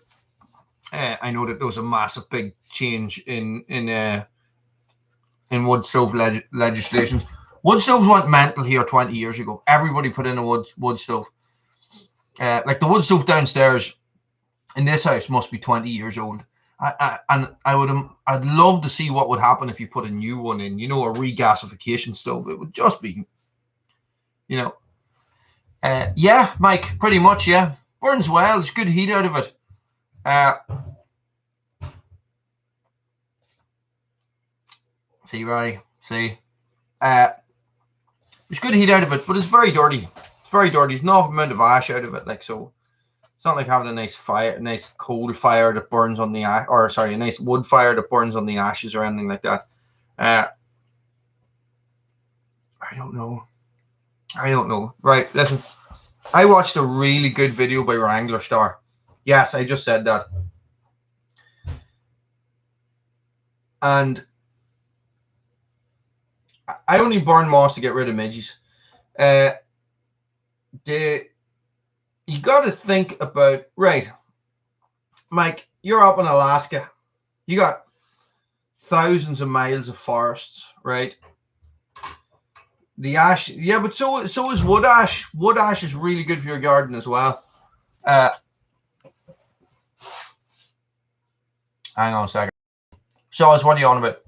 I know that there was a massive big change in wood stove legislation. Wood stoves went mental here 20 years ago. Everybody put in a wood stove. Like the wood stove downstairs in this house must be 20 years old. I'd love to see what would happen if you put a new one in, you know, a regasification stove. It would just be, you know, yeah, Mike, pretty much, yeah. Burns well. There's good heat out of it. See, Roddy, see. There's good heat out of it, but it's very dirty. It's very dirty. There's no amount of ash out of it, like so. It's not like having a nice fire, a nice coal fire that burns on the ash, or sorry, a nice wood fire that burns on the ashes or anything like that. I don't know. Right, listen. I watched a really good video by Wrangler Star. Yes, I just said that. And I only burn moss to get rid of midges. You got to think about, right, Mike, you're up in Alaska. You got thousands of miles of forests, right? The ash, yeah, but so is wood ash. Wood ash is really good for your garden as well. Hang on a second. So, what are you on about?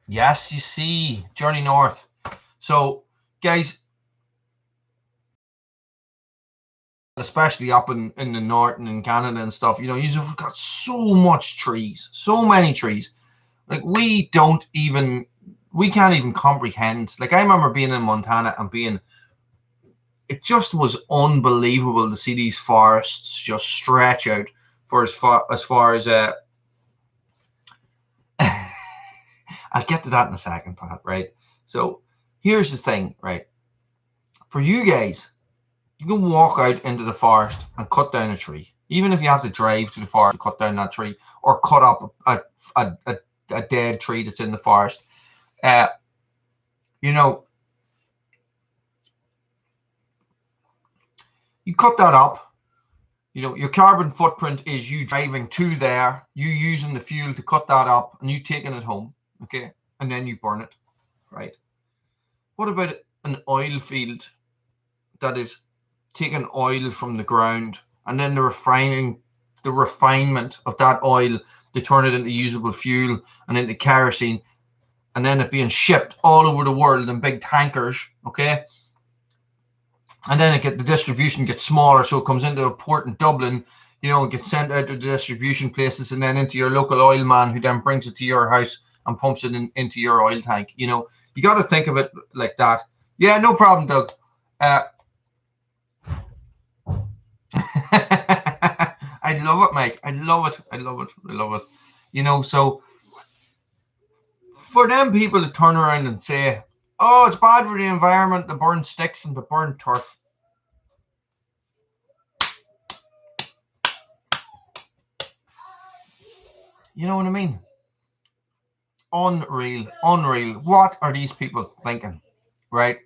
Yes, you see, Journey North. So, guys, especially up in the north and in Canada and stuff, you know, you've got so much trees, so many trees. Like we can't even comprehend. Like I remember being in Montana and it just was unbelievable to see these forests just stretch out for as far as I'll get to that in a second, Pat, right? So here's the thing, right? For you guys, you can walk out into the forest and cut down a tree. Even if you have to drive to the forest to cut down that tree or cut up a dead tree that's in the forest. You know, you cut that up. You know, your carbon footprint is you driving to there, you using the fuel to cut that up, and you taking it home, okay? And then you burn it, right? What about an oil field that is taking oil from the ground and then the refinement of that oil to turn it into usable fuel and into kerosene, and then it being shipped all over the world in big tankers, okay? And then the distribution gets smaller, so it comes into a port in Dublin, you know, it gets sent out to the distribution places and then into your local oil man, who then brings it to your house and pumps it into your oil tank. You know, you got to think of it like that. Yeah, no problem, Doug. I love it, mate. I love it. I love it. I love it. You know, so for them people to turn around and say, oh, it's bad for the environment to burn sticks and to burn turf. You know what I mean? Unreal. Unreal. What are these people thinking? Right?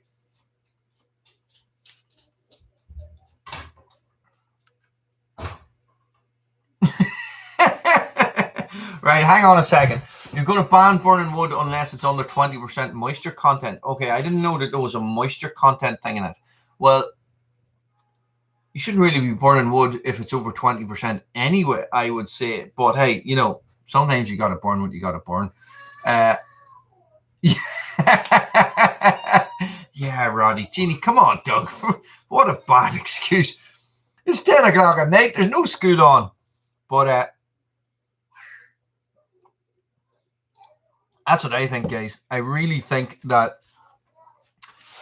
Right, hang on a second. You're going to ban burning wood unless it's under 20% moisture content. Okay, I didn't know that there was a moisture content thing in it. Well, you shouldn't really be burning wood if it's over 20% anyway, I would say. But hey, you know, sometimes you got to burn what you got to burn. Yeah, Roddy. Jeannie, come on, Doug. What a bad excuse. It's 10 o'clock at night. There's no school on. But that's what I think, guys. I really think that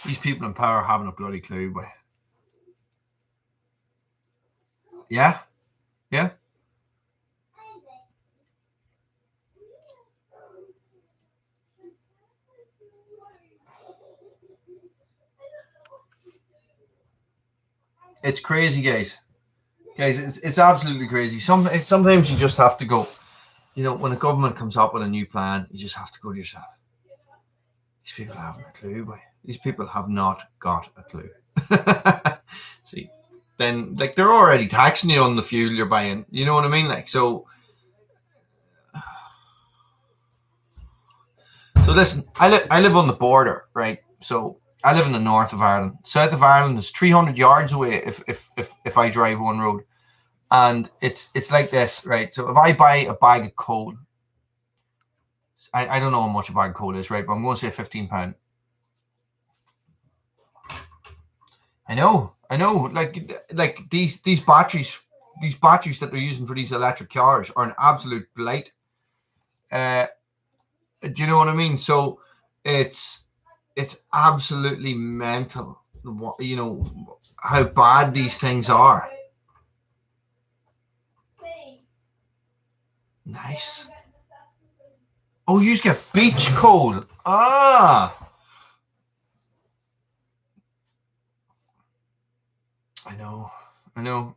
these people in power haven't a bloody clue. But yeah, yeah. It's crazy, guys. Guys, it's absolutely crazy. Sometimes you just have to go. You know, when a government comes up with a new plan, you just have to go to yourself. These people haven't a clue, boy. These people have not got a clue. See, then like they're already taxing you on the fuel you're buying. You know what I mean? Like so. So listen, I live on the border, right? So I live in the north of Ireland. South of Ireland is 300 yards away if I drive one road, and it's like this, right? So if I buy a bag of coal, I don't know how much a bag of coal is, right? But I'm going to say £15. I know. Like these batteries that they're using for these electric cars are an absolute blight. Do you know what I mean? So it's absolutely mental. You know how bad these things are. Nice. Oh, you just get beach coal. Ah. I know.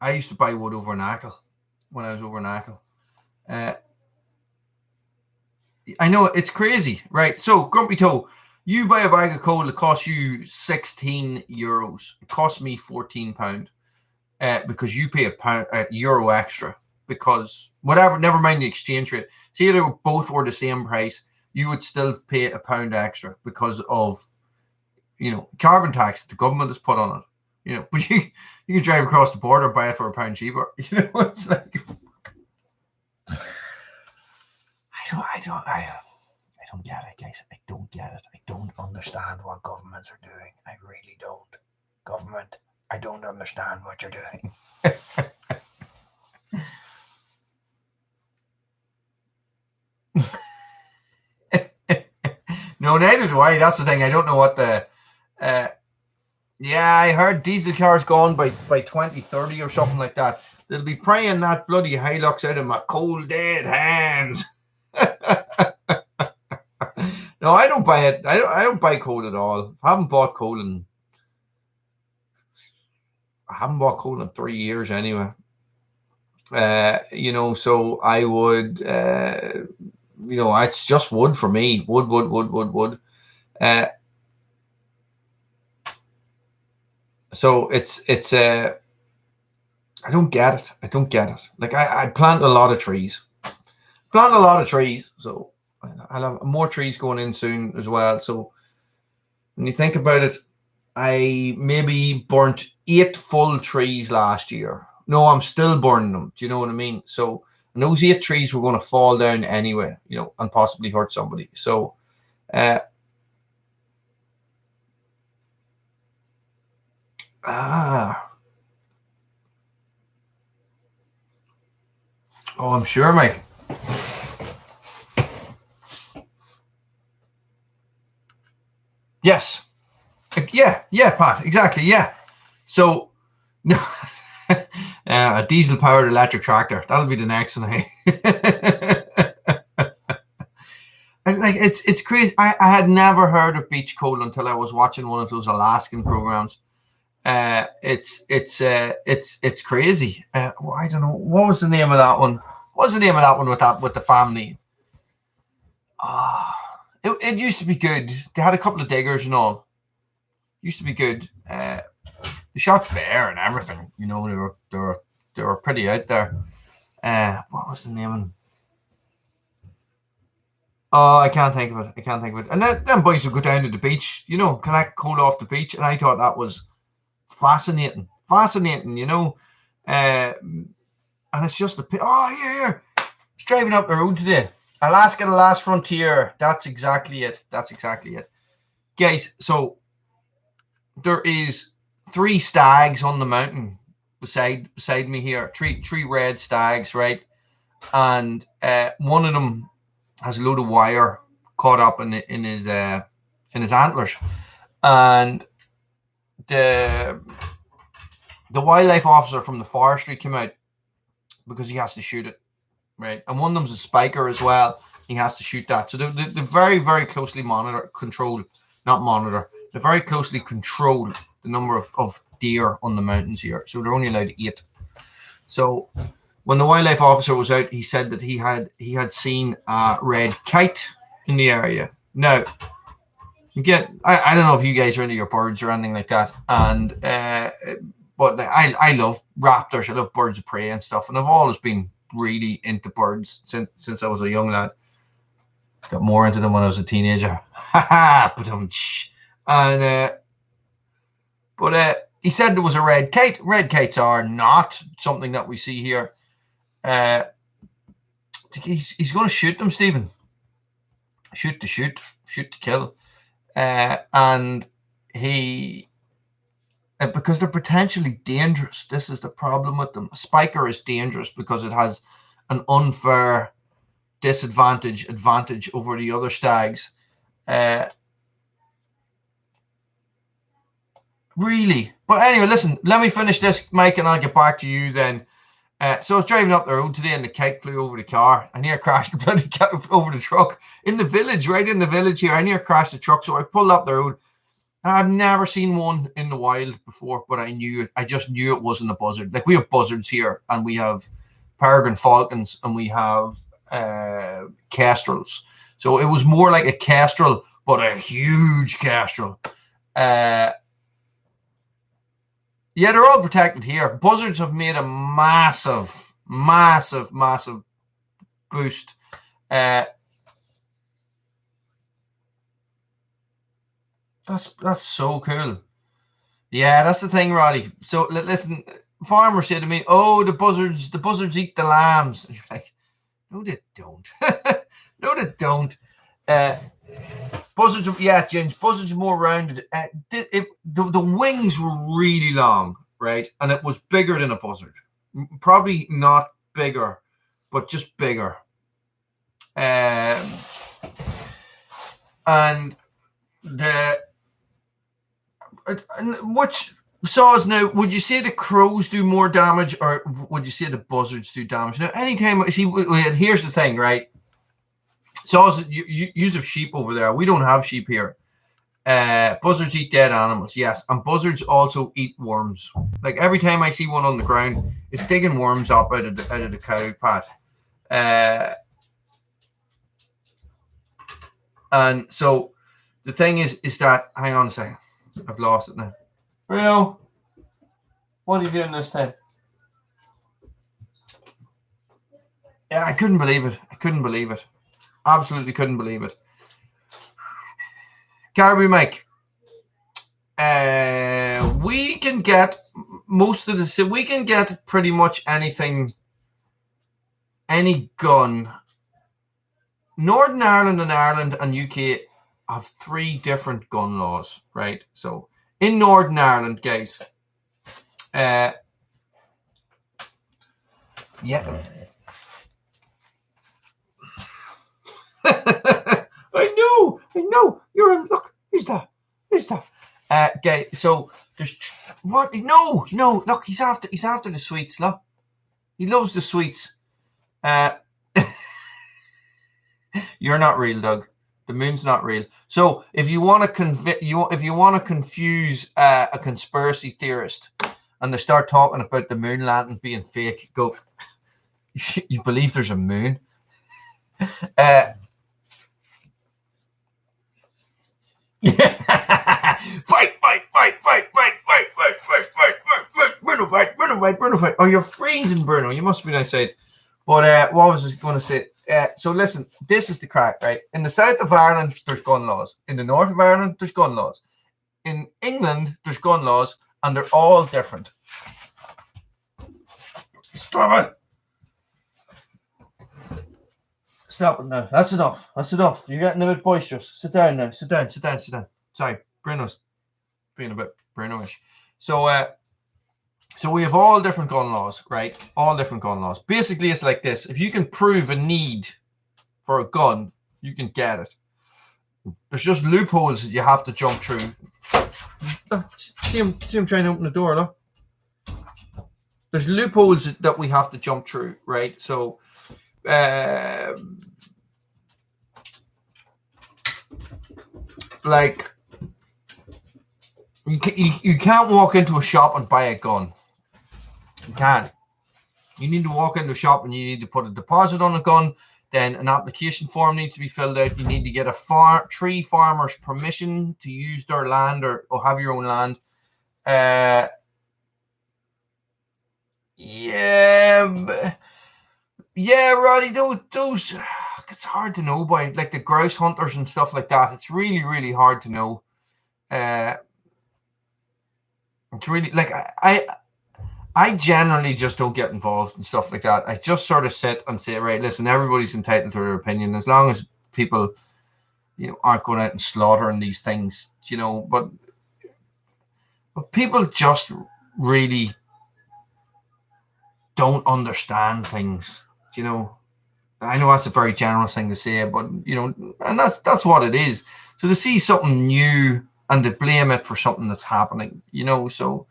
I used to buy wood over in Achill when I was over in Achill. I know it's crazy, right? So, Grumpy Toe, you buy a bag of coal that costs you €16. It costs me £14 because you pay a euro extra because whatever, never mind the exchange rate. See, if they both were the same price, you would still pay £1 extra because of, you know, carbon tax that the government has put on it. You know, but you can drive across the border and buy it for £1 cheaper. You know, it's like I don't get it, guys. I don't get it. I don't understand what governments are doing. I really don't. Government, I don't understand what you're doing. No, neither do I. That's the thing. I don't know what the. Yeah, I heard diesel cars gone by 2030 or something like that. They'll be praying that bloody Hilux out of my cold dead hands. No, I don't buy it. I don't buy coal at all. I haven't bought coal in 3 years anyway. You know, so I would, you know, it's just wood for me. Wood. So it's I don't get it. I don't get it. Like I plant a lot of trees. So I'll have more trees going in soon as well. So when you think about it, I maybe burnt 8 full trees last year. No, I'm still burning them. Do you know what I mean? So and those 8 trees were going to fall down anyway, you know, and possibly hurt somebody. So oh, I'm sure, Mike. Yes. Yeah, Pat. Exactly. Yeah. So, no, a diesel-powered electric tractor. That'll be the next one. Hey? Like it's crazy. I had never heard of beach coal until I was watching one of those Alaskan programs. It's crazy. Well, I don't know what was the name of that one. What was the name of that one with the family? It used to be good. They had a couple of diggers and all. Used to be good. They shot bear and everything. You know, they were pretty out there. What was the name? Oh, I can't think of it. And then boys would go down to the beach, you know, collect coal off the beach, and I thought that was fascinating, you know. And it's just a pit. Oh, here. It's driving up the road today. Alaska, the last frontier. That's exactly it. Guys, so there is 3 stags on the mountain beside me here. Three red stags, right? And one of them has a load of wire caught up in his antlers, and the wildlife officer from the forestry came out because he has to shoot it, right? And one of them's a spiker as well. He has to shoot that. So they're very, very closely they very closely control the number of deer on the mountains here. So they're only allowed 8. So when the wildlife officer was out, he said that he had seen a red kite in the area. Now, I don't know if you guys are into your birds or anything like that, and but I love raptors. I love birds of prey and stuff, and I've always been really into birds since I was a young lad. Got more into them when I was a teenager. And but he said there was a red kite. Red kites are not something that we see here. He's going to shoot them, Stephen. Shoot to kill. And he, because they're potentially dangerous. This is the problem with them. A spiker is dangerous because it has an unfair advantage over the other stags. Really. But anyway, listen, let me finish this, Mike, and I'll get back to you then. So I was driving up the road today and the kite flew over the car. I near crashed the bloody kite over the truck in the village, right in the village here. I near crashed the truck. So I pulled up the road. I've never seen one in the wild before, but I just knew it wasn't a buzzard. Like, we have buzzards here, and we have peregrine falcons, and we have kestrels. So it was more like a kestrel, but a huge kestrel. Yeah, they're all protected here. Buzzards have made a massive boost. That's so cool. Yeah, that's the thing, Roddy. So listen, farmers say to me, "Oh, the buzzards eat the lambs." And you're like, "No, they don't. No, they don't." Buzzards, yeah, James. Buzzards are more rounded. The wings were really long, right? And it was bigger than a buzzard. Probably not bigger, but just bigger. And which saws now, would you say the crows do more damage, or would you say the buzzards do damage? Now, anytime, see, here's the thing, right? Saws, use of sheep over there. We don't have sheep here. Buzzards eat dead animals, yes, and buzzards also eat worms. Like every time I see one on the ground, it's digging worms up out of the cow pat. And so the thing is that, hang on a second, I've lost it now. Rio, what are you doing this time? Yeah, I couldn't believe it. I couldn't believe it. Absolutely couldn't believe it. Caribou Mike, we can get most of the, we can get pretty much anything, any gun. Northern Ireland and UK have 3 different gun laws, right? So in Northern Ireland, guys, yeah. I know. You're in. Look, who's that? Okay, so there's what? No. Look, he's after the sweets. Look, he loves the sweets. You're not real, Doug. The moon's not real. So if you want to confuse a conspiracy theorist, and they start talking about the moon landing being fake, go. You believe there's a moon? Fight. Bruno. Oh, you're freezing, Bruno. You must be outside. But what was I going to say? So listen, this is the crack, right? In the south of Ireland, there's gun laws. In the north of Ireland, there's gun laws. In England, there's gun laws, and they're all different. Stop it. Stop it now. That's enough. You're getting a bit boisterous. Sit down now. Sit down. Sorry, Bruno's being a bit Bruno-ish. So we have all different gun laws, right? All different gun laws. Basically, it's like this. If you can prove a need for a gun, you can get it. There's just loopholes that you have to jump through. See him trying to open the door, look. There's loopholes that we have to jump through, right? So like you can't walk into a shop and buy a gun. You can't. You need to walk into a shop and you need to put a deposit on a gun. Then an application form needs to be filled out. You need to get a 3 farmers' permission to use their land or have your own land. Yeah, Roddy. Those. It's hard to know by like the grouse hunters and stuff like that. It's really hard to know. It's really like I generally just don't get involved in stuff like that. I just sort of sit and say, right, listen, everybody's entitled to their opinion as long as people, aren't going out and slaughtering these things, but people just really don't understand things, I know that's a very general thing to say, but and that's what it is. So to see something new and to blame it for something that's happening, so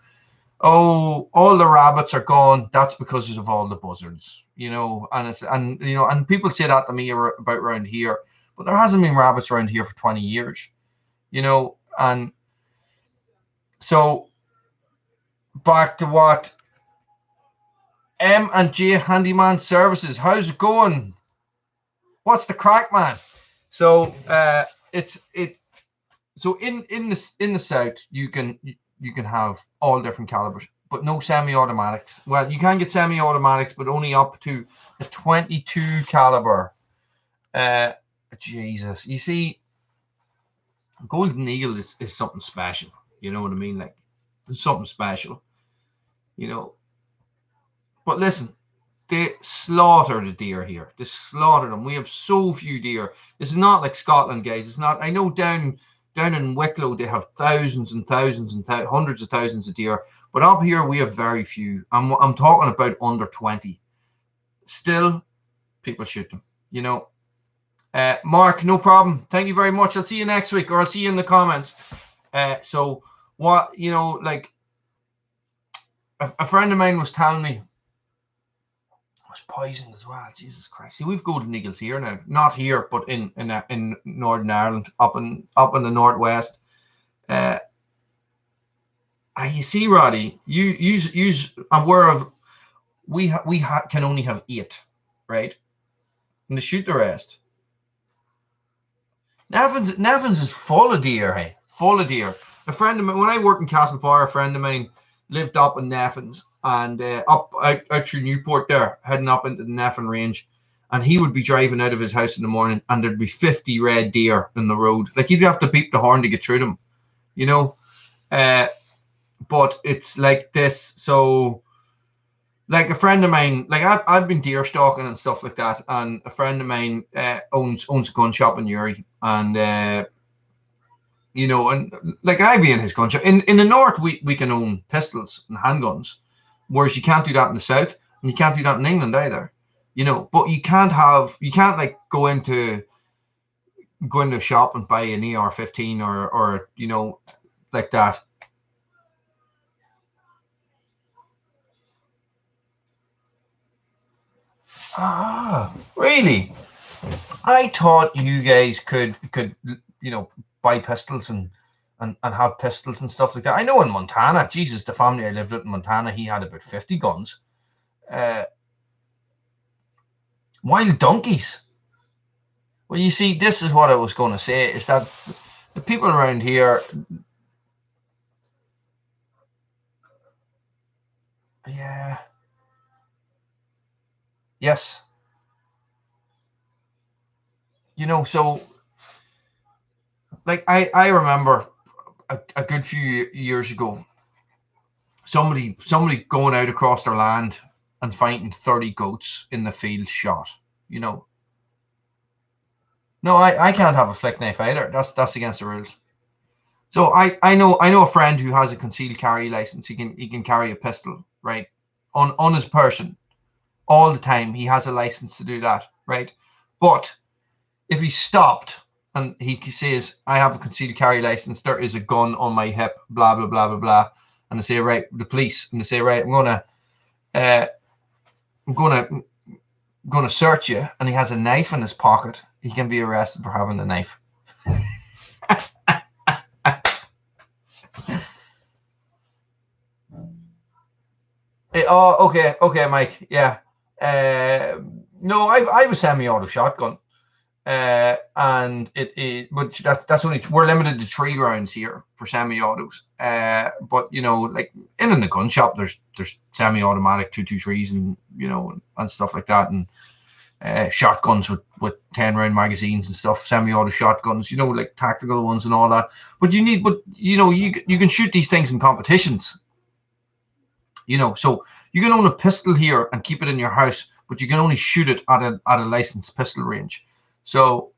all the rabbits are gone. That's because of all the buzzards, and people say that to me about around here, but there hasn't been rabbits around here for 20 years, and so back to what M&J Handyman Services. How's it going? What's the crack, man? So so in the south you can have all different calibers, but no semi-automatics. Well, you can get semi-automatics, but only up to a 22 caliber. Jesus, you see, Golden Eagle is something special. You know what I mean? Like, it's something special. But listen, they slaughter the deer here. They slaughter them. We have so few deer. It's not like Scotland, guys. It's not. I know down in Wicklow they have thousands and thousands and hundreds of thousands of deer, but up here we have very few. I'm talking about under 20. Still, people shoot them. Mark, no problem. Thank you very much. I'll see you next week, or I'll see you in the comments. So what, like a friend of mine was telling me, was poisoned as well. Jesus Christ! See, we've golden eagles here now, not here, but in Northern Ireland, up in the northwest. You see, Roddy, you aware of we can only have 8, right? And they shoot the rest. Nevins is full of deer, hey, full of deer. A friend of mine, when I worked in Castlebar, a friend of mine lived up in Nevins and up out through Newport there, heading up into the Nevin range. And he would be driving out of his house in the morning and there'd be 50 red deer in the road. Like he'd have to beep the horn to get through them, but it's like this. So like a friend of mine, like I've been deer stalking and stuff like that, and a friend of mine owns a gun shop in Uri, and and like I be in his gun shop. In the north, we can own pistols and handguns, whereas you can't do that in the south, and you can't do that in England either. But you can't like go into a shop and buy an ER-15 or like that. Ah, really? I thought you guys could buy pistols and have pistols and stuff like that. I know in Montana, Jesus, the family I lived with in Montana, he had about 50 guns. Wild donkeys. Well, you see, this is what I was going to say, is that the people around here, yeah, yes, so like I remember a good few years ago, somebody going out across their land and finding 30 goats in the field shot. No, I can't have a flick knife either. That's against the rules. So I know a friend who has a concealed carry license. He can carry a pistol, right, on his person all the time. He has a license to do that, right? But if he stopped and he says, I have a concealed carry license, there is a gun on my hip, blah blah blah blah blah, and they say, right, the police, and they say, right, I'm gonna search you, and he has a knife in his pocket, he can be arrested for having the knife. Okay, Mike. Yeah. No, I have a semi-auto shotgun, and but that's only, we're limited to 3 rounds here for semi-autos. But like in the gun shop, there's semi-automatic 223s and stuff like that, and shotguns with 10-round magazines and stuff, semi-auto shotguns, like tactical ones and all that. But you can shoot these things in competitions. So you can own a pistol here and keep it in your house, but you can only shoot it at a licensed pistol range. So,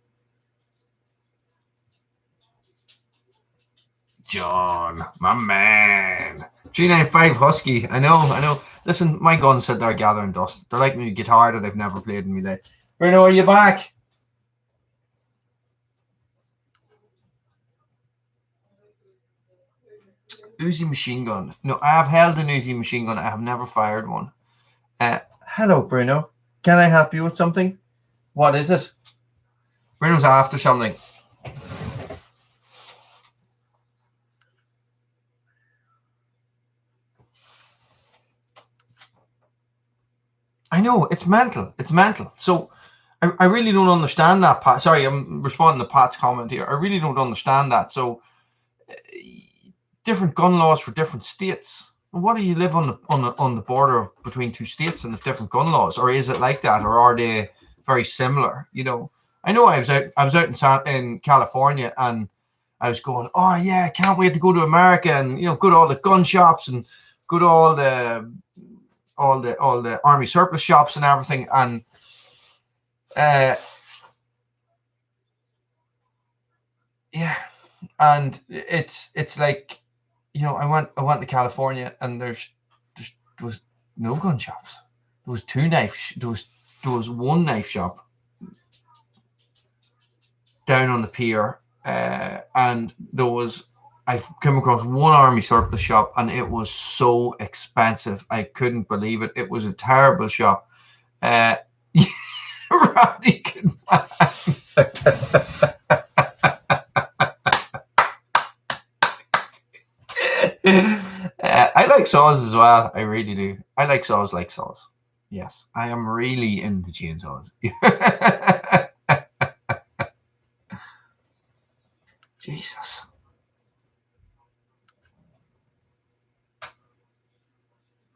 John, my man, 395 Husky. I know. Listen, my guns sit there gathering dust. They're like my guitar that I've never played in my life. Bruno, are you back? Uzi machine gun. No, I have held an Uzi machine gun. I have never fired one. Hello, Bruno. Can I help you with something? What is it? Bruno's after something. I know, it's mental. It's mental. So I really don't understand that, Pat. Sorry, I'm responding to Pat's comment here. I really don't understand that. So different gun laws for different states. What do you live on the border between 2 states and have different gun laws, or is it like that, or are they very similar? I know I was out in California, and I was going, oh yeah, I can't wait to go to America and go to all the gun shops and go to all the army surplus shops and everything, and yeah, and it's like, I went to California, and there was no gun shops. There was 2 knife. There was 1 knife shop. down on the pier, and I came across one army surplus shop, and it was so expensive. I couldn't believe it. It was a terrible shop. Roddy, good man. I like saws as well. I really do. I like saws like saws. Yes, I am really into chainsaws. Jesus.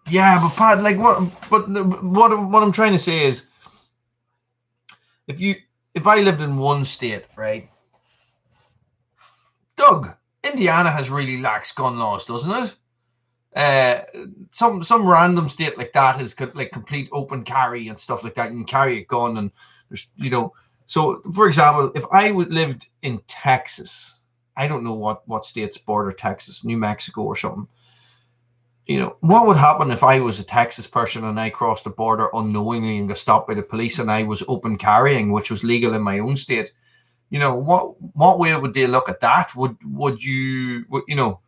Yeah, but Pat, like what I'm trying to say is, if I lived in one state, right? Doug, Indiana has really lax gun laws, doesn't it? Some random state like that has got like complete open carry and stuff like that. You can carry a gun, and there's, you know. So, for example, if I lived in Texas, I don't know what states border Texas, New Mexico or something. You know, what would happen if I was a Texas person and I crossed the border unknowingly and got stopped by the police, and I was open carrying, which was legal in my own state? You know, what way would they look at that? Would you know?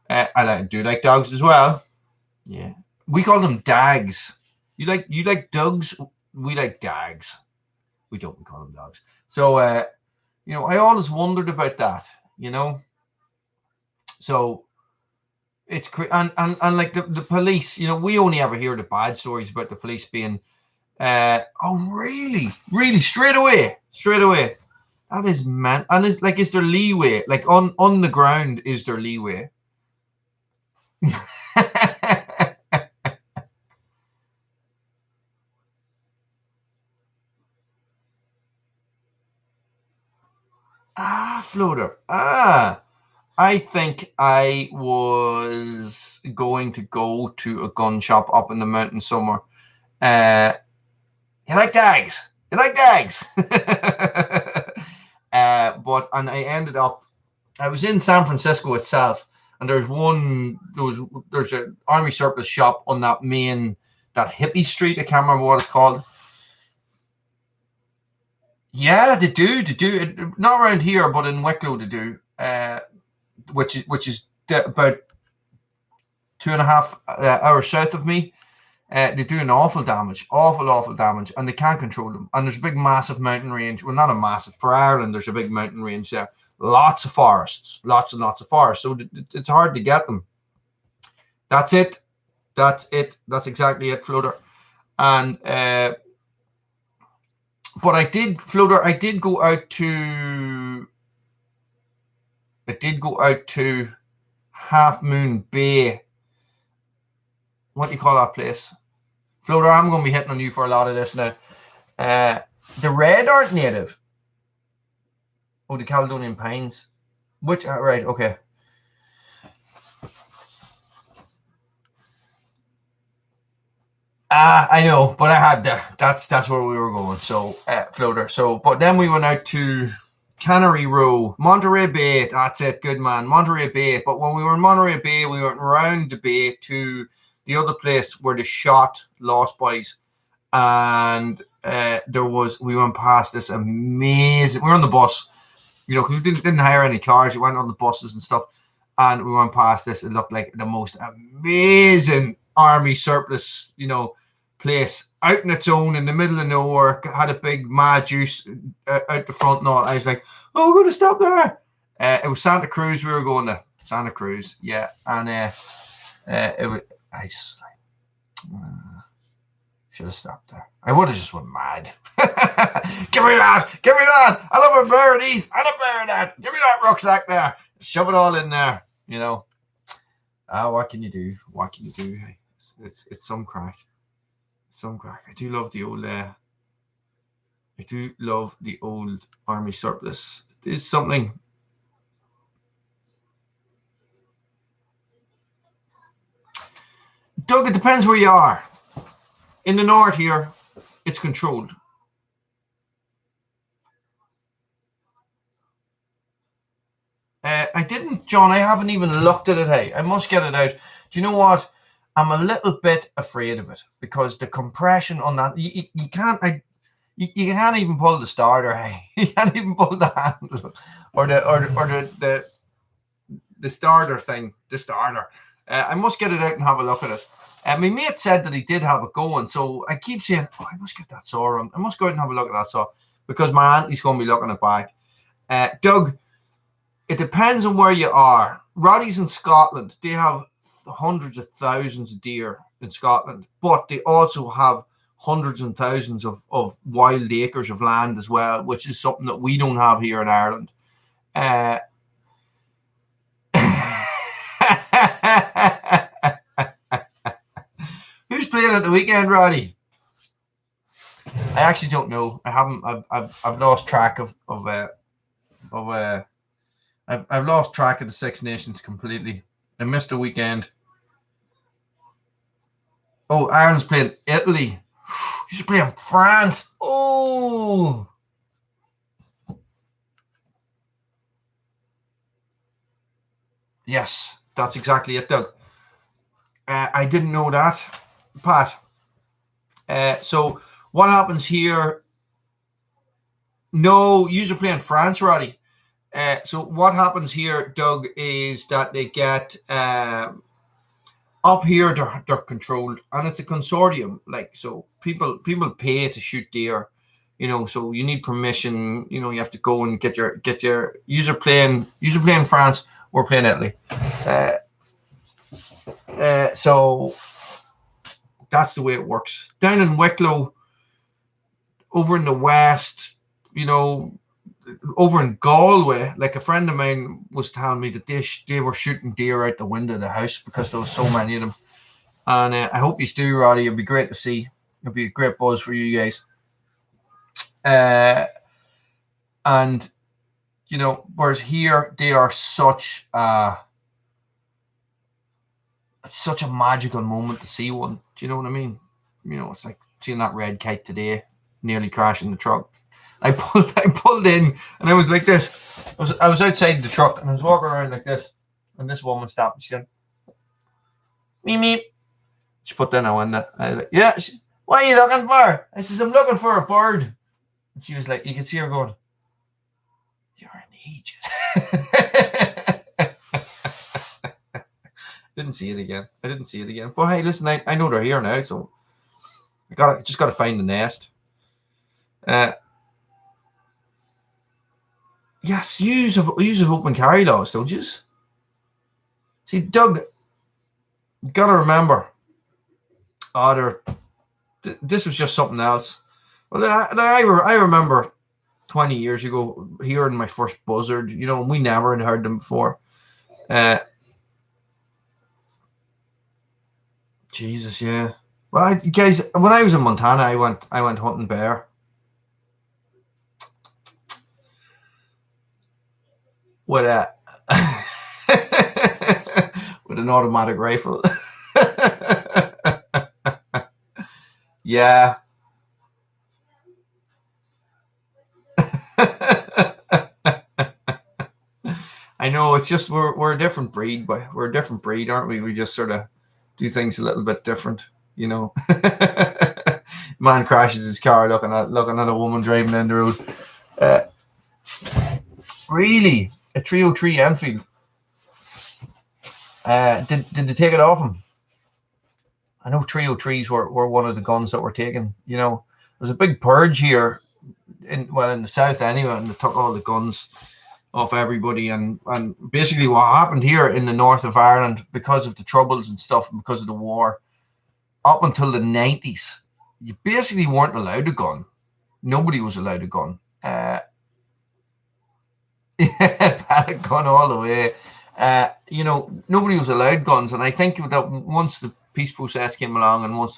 I do like dogs as well. Yeah, we call them dags. You like dogs? We like dags. We don't call them dogs. So you know, I always wondered about that. You know, so. It's and like the police, you know, we only ever hear the bad stories about the police being, oh really straight away. That is man, and it's like, is there leeway? Like on the ground, is there leeway? Floater. I think I was going to go to a gun shop up in the mountain somewhere. You like dags? But I ended up, I was in San Francisco itself, and there's an army surplus shop on that hippie street. I can't remember what it's called. Yeah, they do. Not around here, but in Wicklow they do. Which is about 2.5 hours south of me. They do an awful damage, and they can't control them. And there's a big, massive mountain range. Well, not a massive. For Ireland, there's a big mountain range there. Lots of forests, lots and lots of forests. So it's hard to get them. That's it. That's exactly it, Floater. And but I did go out to Half Moon Bay. What do you call that place? Floater, I'm going to be hitting on you for a lot of this now. The red aren't native. Oh, the Caledonian Pines. Which, right, okay. I know, but I had that's where we were going. So, Floater. So, but then we went out to Cannery Row, Monterey Bay. That's it, good man, Monterey Bay. But when we were in Monterey Bay, we went around the bay to the other place where they shot Lost Boys, and we went past this amazing. We were on the bus, you know, because we didn't hire any cars. We went on the buses and stuff, and we went past this. It looked like the most amazing army surplus, you know, place out in its own in the middle of nowhere. Had a big mad juice out the front and all. I was like, oh, we're going to stop there. It was Santa Cruz. We were going to Santa Cruz, yeah, and it was. I just should have stopped there. I would have just went mad. Give me that! I love a pair of these and a pair of that. Give me that rucksack there. Shove it all in there. You know. What can you do? It's some crack. I do love the old army surplus. It is something. Doug, it depends where you are. In the north here, it's controlled. I didn't, John. I haven't even looked at it. Hey, I must get it out. Do you know what? I'm a little bit afraid of it because the compression on that, you can't. You can't even pull the starter. Hey, you can't even pull the handle or the starter thing. The starter. I must get it out and have a look at it. My mate said that he did have it going, so I keep saying, "Oh, I must get that saw on. I must go out and have a look at that saw because my auntie's going to be looking it back." Doug, it depends on where you are. Roddy's in Scotland. They have hundreds of thousands of deer in Scotland, but they also have hundreds and thousands of wild acres of land as well, which is something that we don't have here in Ireland. Who's playing at the weekend, Roddy? I actually don't know. I haven't. I've lost track I've lost track of the Six Nations completely. I missed a weekend. Oh, Ireland's playing Italy. He's playing France. Oh. Yes, that's exactly it, Doug. I didn't know that, Pat. So what happens here? No, you're playing France, Roddy. So what happens here, Doug, is that they get up here. They're controlled, and it's a consortium. Like, so people pay to shoot deer. So you need permission. You have to go and get your user playing France. We're playing Italy. So that's the way it works. Down in Wicklow, over in the west, over in Galway, like a friend of mine was telling me that they were shooting deer out the window of the house because there was so many of them. And I hope you do, Roddy. It'd be great to see. It'd be a great buzz for you guys. And whereas here they are such a magical moment to see one. Do you know what I mean? It's like seeing that red kite today, nearly crashing the truck. I pulled in and I was like this. I was outside the truck and I was walking around like this, and this woman stopped and she said, "Meep meep." She put down a window. I was like, "Yeah." "What are you looking for?" I says, "I'm looking for a bird." And she was like, you could see her going, "You're an idiot." Didn't see it again. I didn't see it again. But hey, listen, I know they're here now, so I just gotta find the nest. Yes, you have open carry laws, don't you? See, Doug, you gotta remember, this was just something else. Well, I remember 20 years ago hearing my first buzzard, and we never had heard them before. Jesus, yeah. Well, guys, when I was in Montana, I went hunting bear. With with an automatic rifle. Yeah. I know, it's just we're a different breed, but we're a different breed, aren't we? We just sort of do things a little bit different, Man crashes his car looking at a woman driving down the road. Really, a 303 Enfield. Did they take it off him? I know 303s were one of the guns that were taken. There's a big purge here in the south anyway, and they took all the guns off everybody, and basically what happened here in the north of Ireland, because of the troubles and stuff, and because of the war, up until the 90s, you basically weren't allowed a gun. Nobody was allowed a gun. Had a gun all the way. Nobody was allowed guns, and I think that once the peace process came along, and once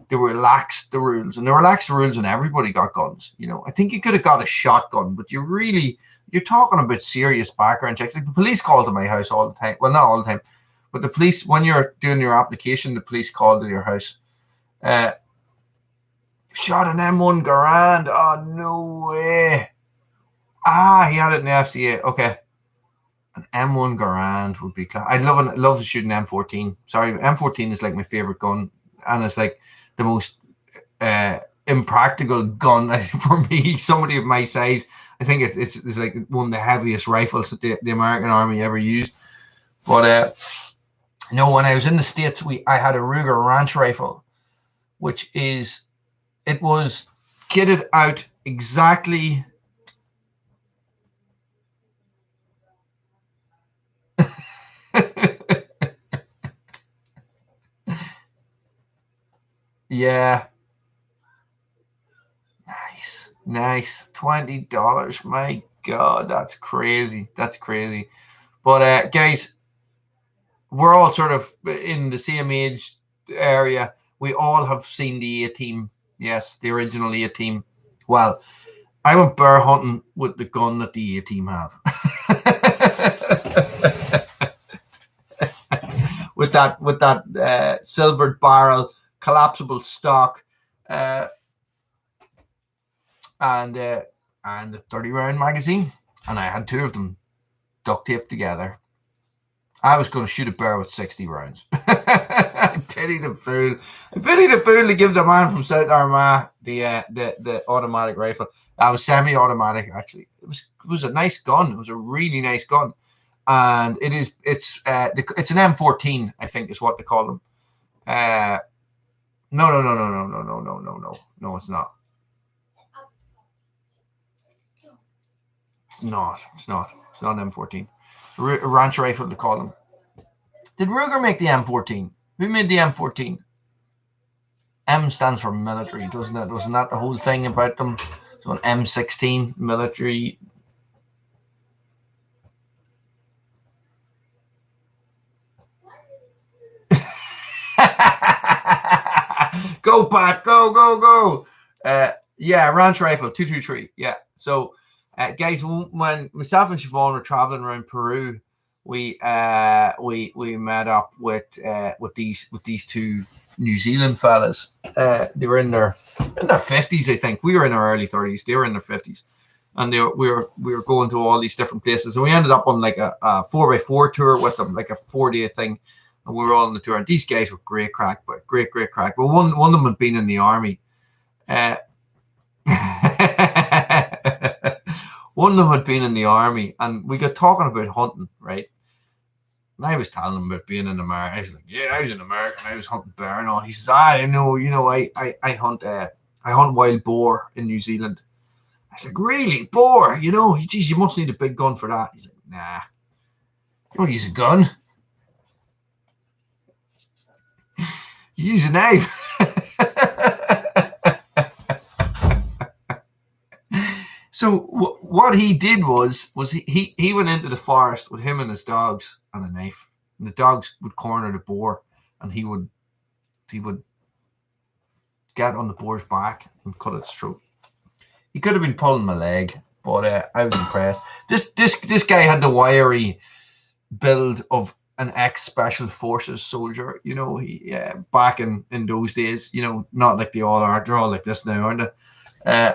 they relaxed the rules, and they relaxed the rules, and everybody got guns. I think you could have got a shotgun, but you're talking about serious background checks. Like, the police called to my house all the time. Well, not all the time, but the police, when you're doing your application, the police called to your house. Shot an M1 Garand. Oh, no way. He had it in the FCA. Okay. An M1 Garand would be class. I'd love to shoot an M14. Sorry, M14 is like my favorite gun, and it's like the most impractical gun for me. Somebody of my size, I think it's like one of the heaviest rifles that the American Army ever used. But no, when I was in the States, I had a Ruger Ranch rifle, which is, it was kitted out exactly. Yeah. Nice. $20. My God, that's crazy. That's crazy. But guys, we're all sort of in the same age area. We all have seen the A-Team. Yes, the original A-Team. Well, I went bear hunting with the gun that the A-Team have. with that silvered barrel, collapsible stock, and a 30-round magazine, and I had 2 of them duct taped together. I was going to shoot a bear with 60 rounds. I pity the fool. I pity the fool to give the man from South Armagh the automatic rifle. That was semi-automatic, actually. It was a nice gun. It was a really nice gun, and it's an M14, I think, is what they call them. No, it's not. No, it's not. It's not an M14. A ranch rifle, they call them. Did Ruger make the M14? Who made the M14? M stands for military, doesn't it? Wasn't that the whole thing about them? So an M16 military. Go, Pat! Go! Yeah, ranch rifle 223. Yeah. So, guys, when myself and Siobhan were traveling around Peru, we met up with these 2 New Zealand fellas. They were in their 50s, I think. We were in our early 30s. They were in their 50s, and we were going to all these different places, and we ended up on like a 4x4 tour with them, like a 4-day thing, and we were all on the tour. And these guys were great crack. But one of them had been in the army. One of them had been in the army, and we got talking about hunting, right? And I was telling him about being in America. I was like, yeah, I was in America and I was hunting bear and all. He says, I know, I hunt wild boar in New Zealand. I was like, really? Boar? Geez, you must need a big gun for that. He's like, nah, you don't use a gun. You use a knife. So what he did was he went into the forest with him and his dogs and a knife, and the dogs would corner the boar, and he would get on the boar's back and cut its throat. He could have been pulling my leg, but I was impressed. This guy had the wiry build of an ex-special forces soldier. He back in those days. Not like they all are. They're all like this now, aren't they?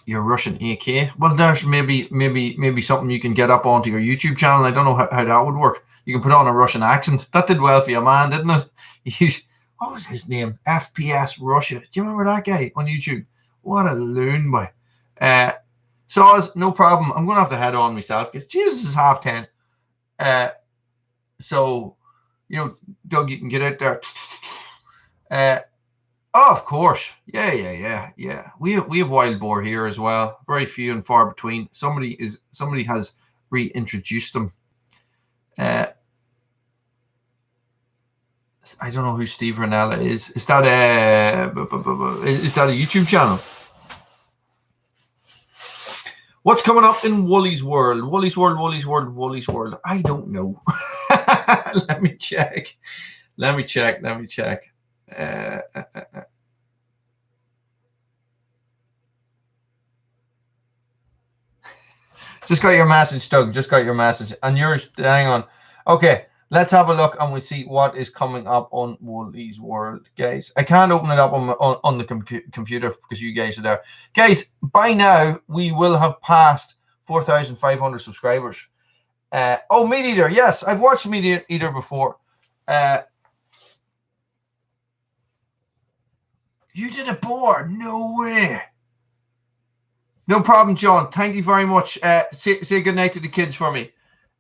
Your Russian AK. Well, there's maybe something you can get up onto your YouTube channel. I don't know how that would work. You can put on a Russian accent. That did well for your man, didn't it? What was his name? FPS Russia. Do you remember that guy on YouTube? What a loon, boy. So no problem. I'm going to have to head on myself because Jesus is 10:30. So, Doug, you can get out there. Oh, of course. Yeah. We have wild boar here as well. Very few and far between. Somebody has reintroduced them. I don't know who Steve Ranella is. Is that a YouTube channel? What's coming up in Woolys World? Woolys World. I don't know. Let me check. Just got your message, Doug. Just got your message. And yours, hang on. Okay, let's have a look and we'll see what is coming up on Woolys World, guys. I can't open it up on the computer because you guys are there. Guys, by now, we will have passed 4,500 subscribers. Oh, Meat Eater. Yes, I've watched Meat Eater before. You did a board? No way. No problem, John. Thank you very much. Say good night to the kids for me.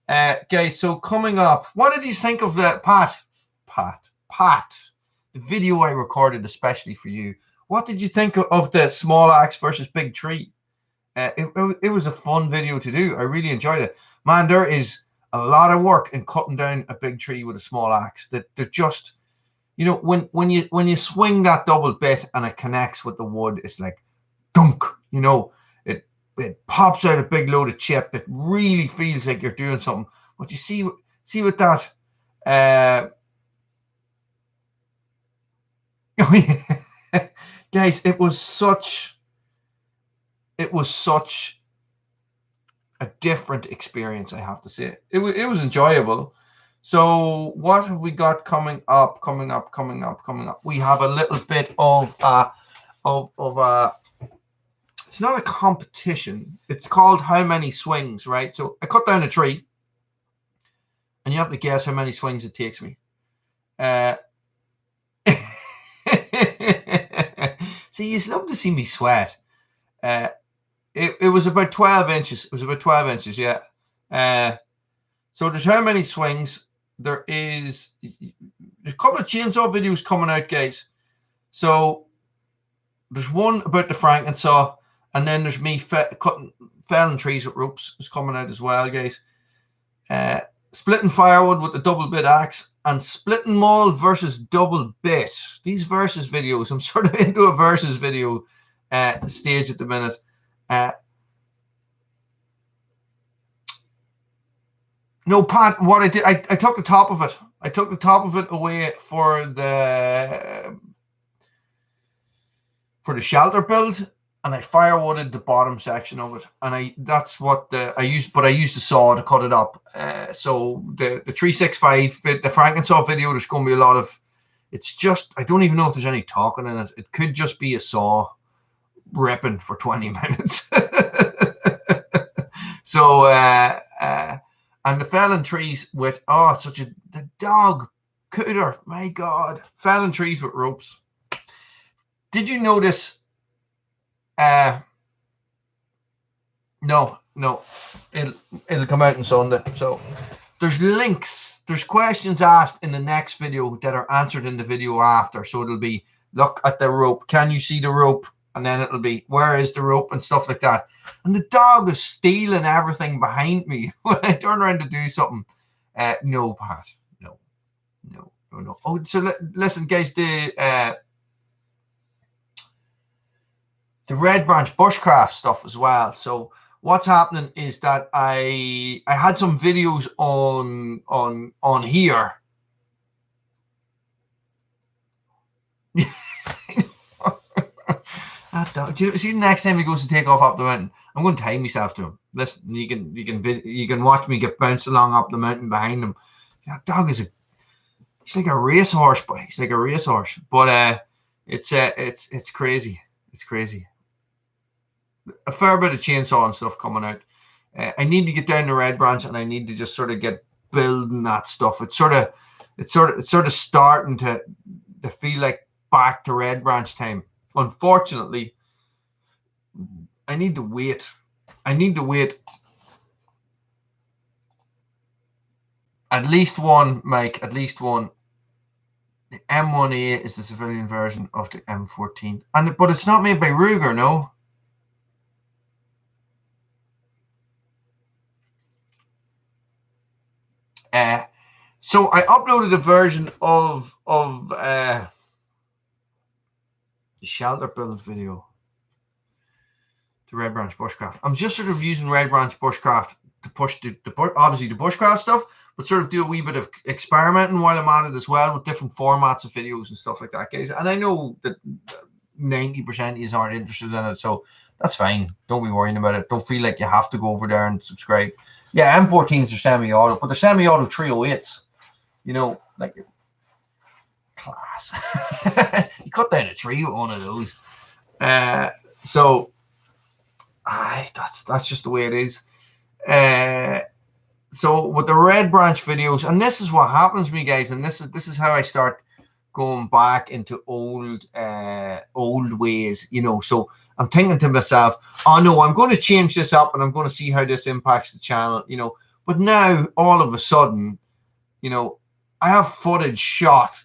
Guys, so coming up, what did you think of the Pat, the video I recorded especially for you? What did you think of the small axe versus big tree? It was a fun video to do. I really enjoyed it. Man, there is a lot of work in cutting down a big tree with a small axe. That they're just, you know, when you swing that double bit and it connects with the wood, it's like dunk. You know, it pops out a big load of chip. It really feels like you're doing something. But you see with that, guys, it was such a different experience, I have to say. It was enjoyable. So what have we got coming up? We have a little bit of it's not a competition. It's called How Many Swings, right? So I cut down a tree, and you have to guess how many swings it takes me. See, you love to see me sweat. It was about 12 inches. It was about 12 inches, yeah. So there's how many swings. There's a couple of chainsaw videos coming out, guys. So there's one about the Frankensaw, and then there's me felling trees with ropes is coming out as well, guys. Splitting firewood with the double bit axe, and splitting maul versus double bit. These versus videos, I'm sort of into a versus video stage at the minute. No, Pat, what I did, I took the top of it. I took the top of it away for the shelter build, and I firewooded the bottom section of it, and that's what I used. But I used the saw to cut it up. So the 365, the Frankensaw video, there's going to be a lot of. It's just, I don't even know if there's any talking in it. It could just be a saw ripping for 20 minutes. So and the felling trees with the dog cooter, my God, felling trees with ropes. Did you notice? No, it'll come out on Sunday. So there's links, there's questions asked in the next video that are answered in the video after. So it'll be, look at the rope. Can you see the rope? And then it'll be, where is the rope, and stuff like that. And the dog is stealing everything behind me when I turn around to do something. No, Pat, no. Oh, so listen, guys, the Red Branch bushcraft stuff as well. So what's happening is that I had some videos on here. Do you see, the next time he goes to take off up the mountain, I'm going to tie myself to him. Listen, you can watch me get bounced along up the mountain behind him. That dog is he's like a racehorse, boy. He's like a racehorse. But it's crazy. It's crazy. A fair bit of chainsaw and stuff coming out. I need to get down to Red Branch, and I need to just sort of get building that stuff. It's sort of starting to feel like back to Red Branch time. Unfortunately, I need to wait. At least one, Mike. At least one. The M1A is the civilian version of the M14, but it's not made by Ruger, no. So I uploaded a version of the shelter build video to Red Branch Bushcraft. I'm just sort of using Red Branch Bushcraft to push obviously the bushcraft stuff, but sort of do a wee bit of experimenting while I'm at it as well, with different formats of videos and stuff like that, guys. And I know that 90% of you aren't interested in it, so that's fine. Don't be worrying about it. Don't feel like you have to go over there and subscribe. Yeah, M14s are semi-auto, but they're semi-auto 308s. You know, like, class. You cut down a tree with one of those. So that's just the way it is. So with the Red Branch videos, and this is what happens to me, guys, and this is how I start going back into old ways, you know. So I'm thinking to myself, oh no, I'm going to change this up and I'm going to see how this impacts the channel, you know. But now all of a sudden, you know, I have footage shot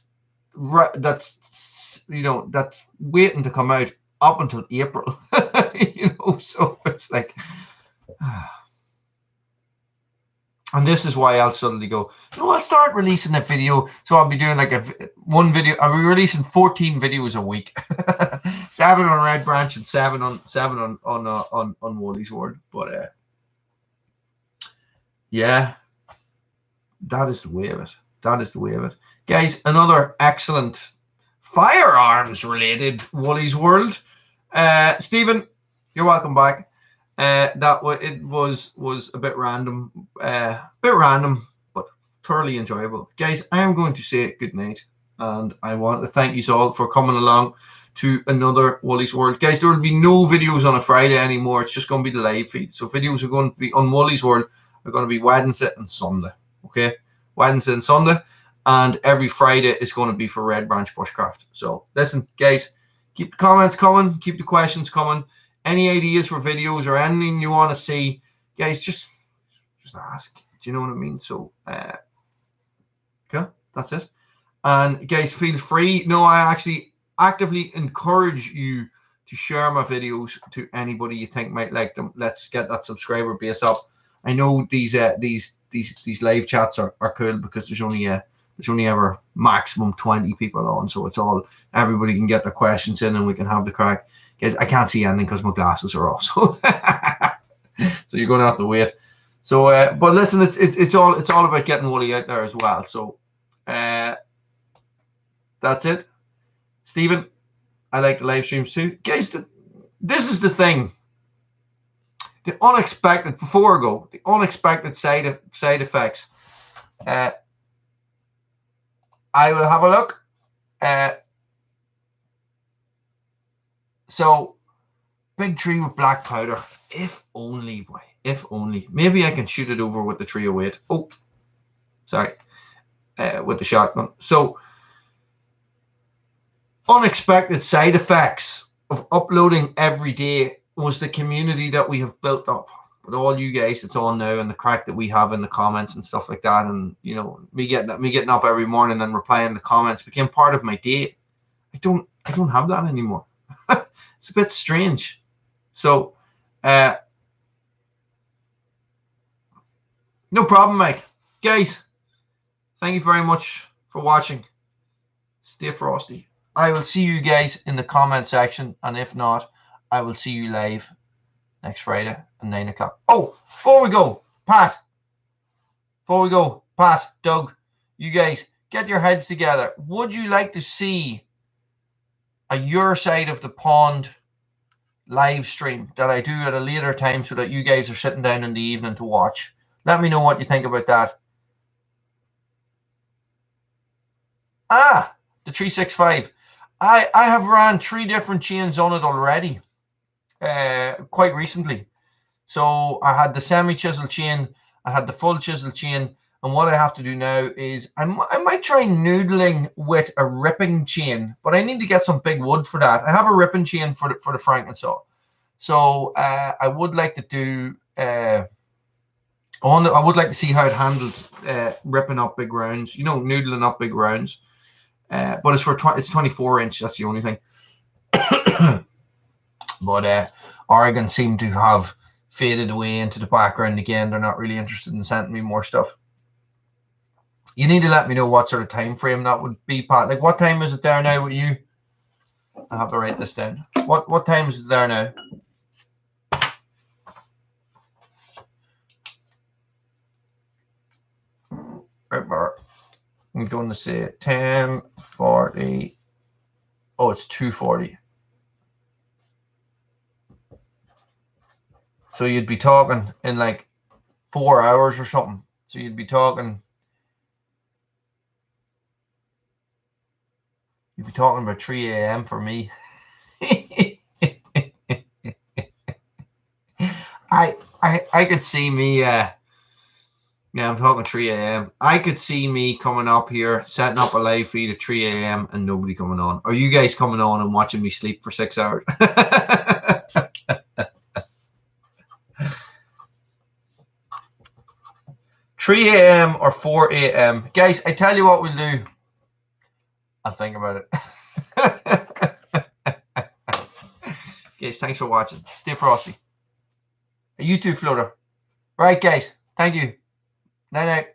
that's, you know, that's waiting to come out up until April, you know. So it's like, and this is why I'll suddenly go, you know, I'll start releasing a video. So I'll be doing like one video. I'll be releasing 14 videos a week, 7 on Red Branch and 7 on Woolys World. But yeah, that is the way of it. That is the way of it, guys. Another excellent firearms related Woolys World. Stephen, you're welcome back. It was a bit random, but thoroughly enjoyable, guys. I am going to say good night, and I want to thank you all for coming along to another Woolys World, guys. There will be no videos on a Friday anymore. It's just going to be the live feed. So videos are going to be on Woolys World are going to be Wednesday and Sunday. Okay, Wednesday and Sunday, and every Friday is going to be for Red Branch Bushcraft. So listen, guys, keep the comments coming, keep the questions coming. Any ideas for videos or anything you want to see, guys, just ask. Do you know what I mean? So okay, that's it. And guys, feel free. No, I actually actively encourage you to share my videos to anybody you think might like them. Let's get that subscriber base up. I know these live chats are cool because there's only ever maximum 20 people on, so it's all, everybody can get their questions in and we can have the crack. Guys, I can't see anything because my glasses are off, so so you're going to have to wait. So but listen, it's all about getting Woolly out there as well. So that's it. Stephen, I like the live streams too, guys. This is the thing. The unexpected, before I go, the unexpected side effects. I will have a look. So, big tree with black powder. If only, boy. If only. Maybe I can shoot it over with the 308. Oh, sorry. With the shotgun. So, unexpected side effects of uploading every day was the community that we have built up. With all you guys, it's on now, and the crack that we have in the comments and stuff like that. And, you know, me getting up every morning and replying to comments became part of my day. I don't have that anymore. It's a bit strange. So, no problem, Mike. Guys, thank you very much for watching. Stay frosty. I will see you guys in the comment section, and if not, I will see you live next Friday at 9 o'clock. Oh, before we go, Pat, Doug, you guys, get your heads together. Would you like to see a your side of the pond live stream that I do at a later time so that you guys are sitting down in the evening to watch? Let me know what you think about that. Ah, the 365. I have ran 3 different chains on it already, quite recently. So I had the semi-chisel chain, I had the full chisel chain, and what I have to do now is I might try noodling with a ripping chain, but I need to get some big wood for that. I have a ripping chain for the Frankensaw. So I would like to do I would like to see how it handles ripping up big rounds, you know, noodling up big rounds. But it's 24 inch. That's the only thing. But Oregon seem to have faded away into the background again. They're not really interested in sending me more stuff. You need to let me know what sort of time frame that would be, Pat. Like, what time is it there now with you? I have to write this down. What time is it there now? I'm going to say 10:40. Oh, it's 2:40. So you'd be talking in like 4 hours or something. So you'd be talking about 3 a.m. for me. I could see me Yeah, I'm talking 3 a.m. I could see me coming up here, setting up a live feed at 3 a.m. and nobody coming on. Or you guys coming on and watching me sleep for 6 hours. 3 a.m. or 4 a.m. Guys, I tell you what we'll do. I'll think about it. Guys, thanks for watching. Stay frosty. You too, Floater. Right, guys. Thank you. Night night.